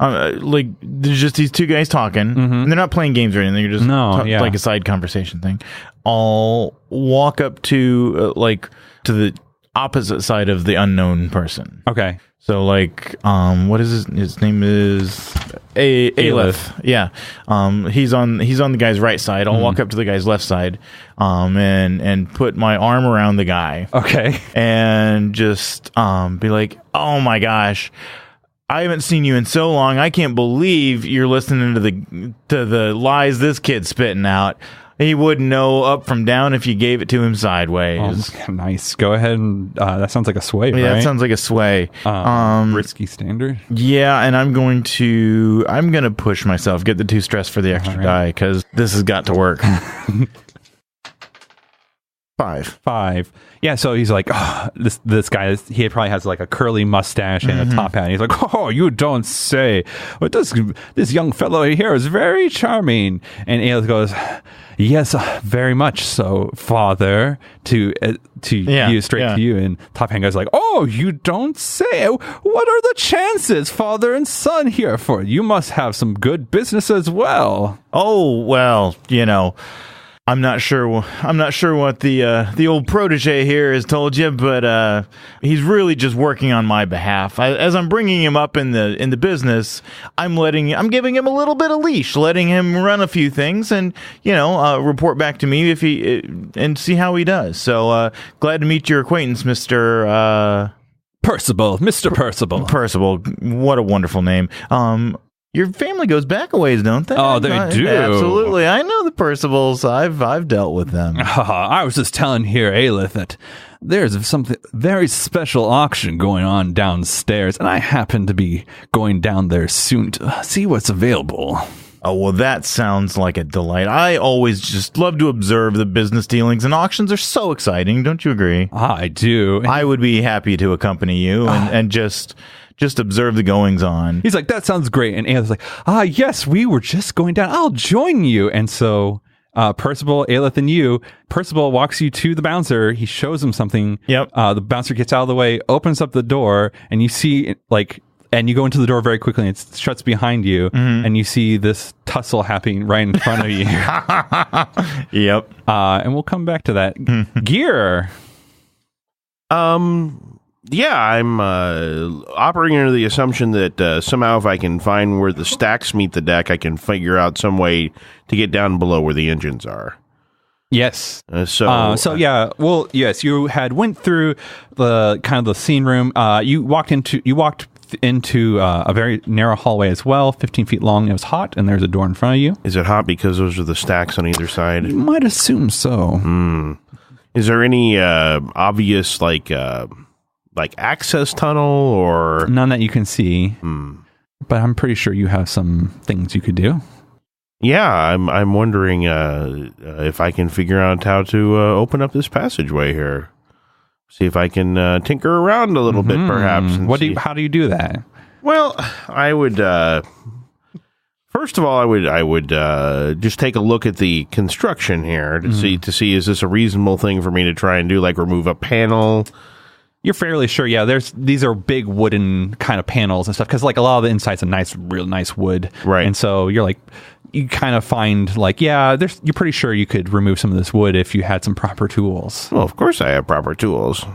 there's just these two guys talking, and they're not playing games or anything. They're just like a side conversation thing. I'll walk up to to the opposite side of the unknown person. Okay. So what is his name is Aleph. Yeah. He's on the guy's right side. I'll walk up to the guy's left side, and put my arm around the guy. Okay. And just be like, oh my gosh, I haven't seen you in so long. I can't believe you're listening to the lies this kid's spitting out. He wouldn't know up from down if you gave it to him sideways. Oh, nice. Go ahead and that sounds like a sway, right? Yeah, that sounds like a sway. Risky standard. Yeah, and I'm gonna push myself, get the 2 stress for the extra die because this has got to work. 5. Yeah, so he's like, oh, this guy, he probably has like a curly mustache and a top hat. And he's like, oh, you don't say. But this young fellow here is very charming. And Aelith goes, yes, very much so, father, to you, straight to you. And Top Hat guy's like, oh, you don't say. What are the chances, father and son here for? You must have some good business as well. Oh, well, I'm not sure what the old protege here has told you, but he's really just working on my behalf. As I'm bringing him up in the business, I'm giving him a little bit of leash, letting him run a few things, and report back to me and see how he does. So glad to meet your acquaintance, Mr. Percival, Mr. Percival. Percival, what a wonderful name. Your family goes back a ways, don't they? Oh, they do. Absolutely. I know the Percivals. I've dealt with them. I was just telling here, Aelith, that there's something very special auction going on downstairs, and I happen to be going down there soon to see what's available. Oh, well, that sounds like a delight. I always just love to observe the business dealings, and auctions are so exciting. Don't you agree? I do. I would be happy to accompany you and just observe the goings on. He's like, that sounds great. And Aelith's like, yes, we were just going down. I'll join you. And so Percival, Aelith, and you, Percival walks you to the bouncer. He shows him something. Yep. The bouncer gets out of the way, opens up the door, and you see and you go into the door very quickly, and it shuts behind you, and you see this tussle happening right in front of you. Yep. And we'll come back to that. Gear. Yeah, I'm operating under the assumption that somehow if I can find where the stacks meet the deck, I can figure out some way to get down below where the engines are. Yes. So yeah. Well, yes, you had went through the kind of the scene room. You walked into a very narrow hallway as well, 15 feet long. It was hot, and there's a door in front of you. Is it hot because those are the stacks on either side? You might assume so. Is there any obvious access tunnel or none that you can see? But I'm pretty sure you have some things you could do. Yeah, I'm wondering if I can figure out how to open up this passageway here. See if I can tinker around a little bit, perhaps. How do you do that? Well, I would first of all, I would just take a look at the construction here to see is this a reasonable thing for me to try and do, like remove a panel. You're fairly sure, yeah. These are big wooden kind of panels and stuff, because like a lot of the inside's a real nice wood, right? And so you kind of find you're pretty sure you could remove some of this wood if you had some proper tools. Well, of course I have proper tools.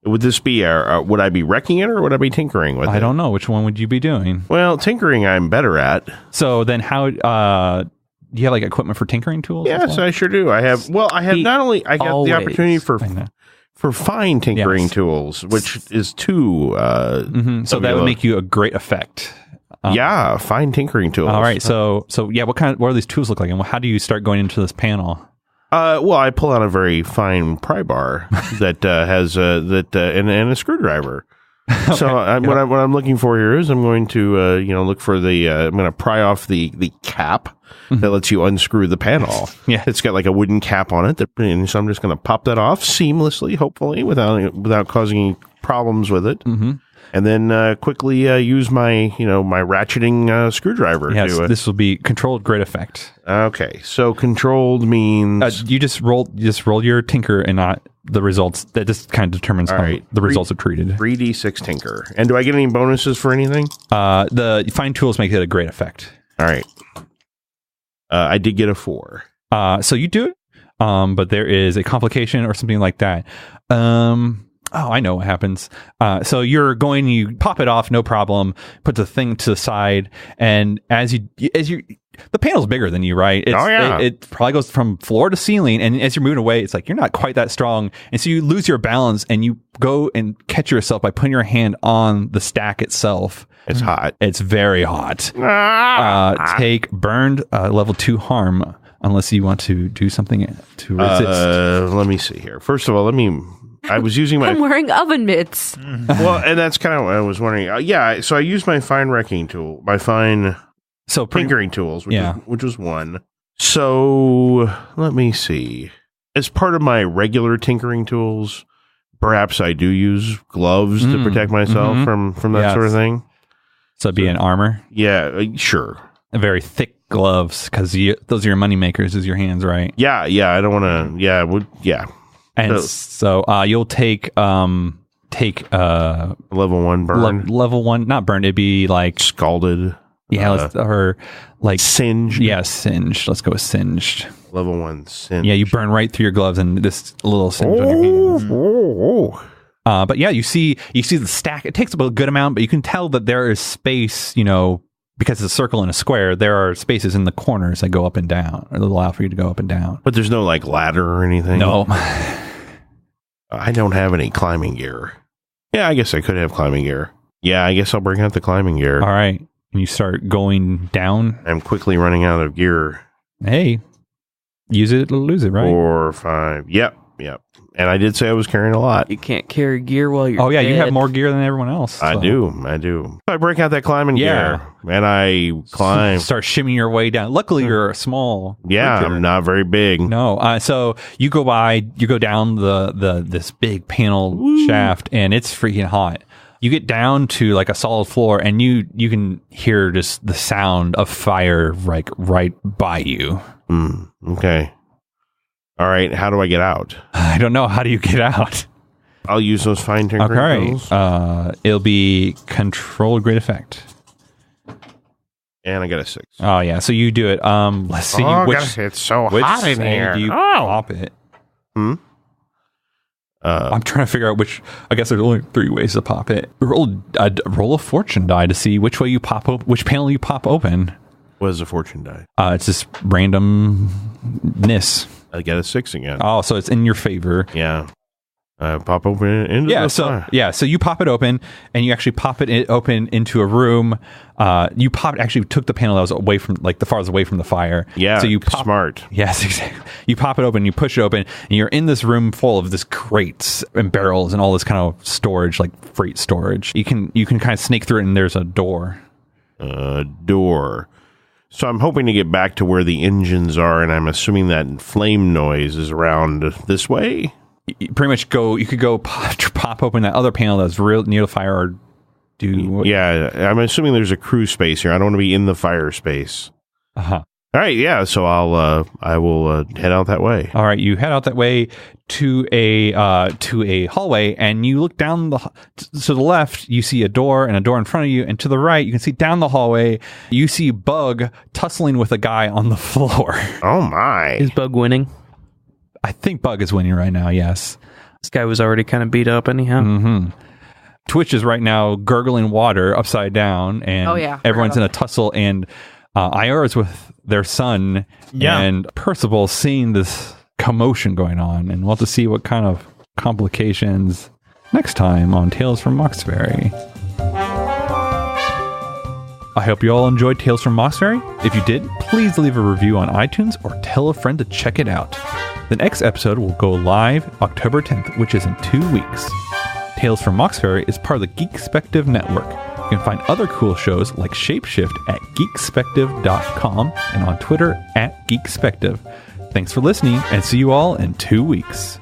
Would this be would I be wrecking it or would I be tinkering with it? I don't know. Which one would you be doing? Well, tinkering I'm better at. So then how do you have equipment for tinkering tools? Yes, I sure do. I have not only I got the opportunity for fine tinkering tools, which is two. So that would make you a great effect. Yeah, fine tinkering tools. All right. So yeah, what do these tools look like, and how do you start going into this panel? Well, I pull out a very fine pry bar that has and a screwdriver. Okay. So what I'm looking for here is I'm going to look for I'm going to pry off the cap that lets you unscrew the panel. Yeah, it's got a wooden cap on it, and so I'm just going to pop that off seamlessly, hopefully without causing any problems with it. And then quickly use my my ratcheting screwdriver. Yes, this will be controlled great effect. Okay, so controlled means you just roll your tinker and not the results. That just kind of determines how the results are treated. 3d6 tinker. And do I get any bonuses for anything? The fine tools make it a great effect. All right. I did get a 4. So you do it, but there is a complication or something like that. Oh, I know what happens. So you pop it off, no problem. Put the thing to the side, and as you, the panel's bigger than you, right? It probably goes from floor to ceiling, and as you're moving away, it's you're not quite that strong, and so you lose your balance, and you go and catch yourself by putting your hand on the stack itself. It's hot. It's very hot. Take burned level 2 harm, unless you want to do something to resist. Let me see here. First of all, I was using I'm wearing oven mitts. Well, and that's kind of what I was wondering. So I used my fine wrecking tool, tinkering tools, which was 1. So let me see. as part of my regular tinkering tools, perhaps I do use gloves to protect myself from that sort of thing. So it'd be an armor? Yeah, sure. A very thick gloves, because those are your money makers, is your hands, right? Yeah, I don't want to, yeah. And so you'll take level 1 burn. Level 1, not burned, it'd be like... Scalded. Yeah, or like... Singed. Yeah, singed. Let's go with singed. Level 1 singed. Yeah, you burn right through your gloves and this little singe on your hand. But yeah, you see the stack. It takes up a good amount, but you can tell that there is space, because it's a circle and a square, there are spaces in the corners that go up and down, or allow for you to go up and down. But there's no like ladder or anything? No. I don't have any climbing gear. Yeah, I guess I could have climbing gear. Yeah, I guess I'll bring out the climbing gear. All right. And you start going down. I'm quickly running out of gear. Hey, use it or lose it, right? 4 or 5. Yep. And I did say I was carrying a lot. You can't carry gear while you're dead. You have more dead. gear than everyone else. So. I do. I break out that climbing gear and I climb. Start shimmying your way down. Luckily, you're a small. Yeah, creature. I'm not very big. No. So you go down this big panel shaft, and it's freaking hot. You get down to like a solid floor, and you can hear just the sound of fire like right by you. Okay. All right, how do I get out? I don't know. How do you get out? I'll use those fine tinkering tools. It'll be control great effect. And I got a 6. Oh, yeah. So you do it. Let's see. It's so hot in here. Do you pop it? I'm trying to figure out which. I guess there's only 3 ways to pop it. Roll a fortune die to see which way you pop open, which panel you pop open. What is a fortune die? It's just randomness. I get a 6 again. Oh, so it's in your favor. Yeah. Pop open into the fire. So you pop it open, and you actually pop it open into a room. You actually took the panel that was away from, like, the farthest away from the fire. Yeah, so you smart. Yes, exactly. You pop it open, you push it open, and you're in this room full of this crates and barrels and all this kind of storage, like freight storage. You can kind of snake through it, and there's a door. So I'm hoping to get back to where the engines are, and I'm assuming that flame noise is around this way. You pretty much you could go pop open that other panel that's real near the fire, or do. Yeah, I'm assuming there's a crew space here. I don't want to be in the fire space. Uh-huh. All right, yeah. So I will head out that way. All right, you head out that way to a hallway, and you look down to the left. You see a door and a door in front of you, and to the right, you can see down the hallway. You see Bug tussling with a guy on the floor. Oh my! Is Bug winning? I think Bug is winning right now. Yes, this guy was already kind of beat up anyhow. Mm-hmm. Twitch is right now gurgling water upside down, and everyone's in a tussle, and IR is with their son, and Percival seeing this commotion going on, and we'll have to see what kind of complications next time on Tales from Mauxferry. I hope you all enjoyed Tales from Mauxferry. If you did, please leave a review on iTunes or tell a friend to check it out. The next episode will go live October 10th, which is in 2 weeks. Tales from Mauxferry is part of the Geekspective network. You can find other cool shows like Shapeshift at geekspective.com and on Twitter at Geekspective. Thanks for listening, and see you all in 2 weeks.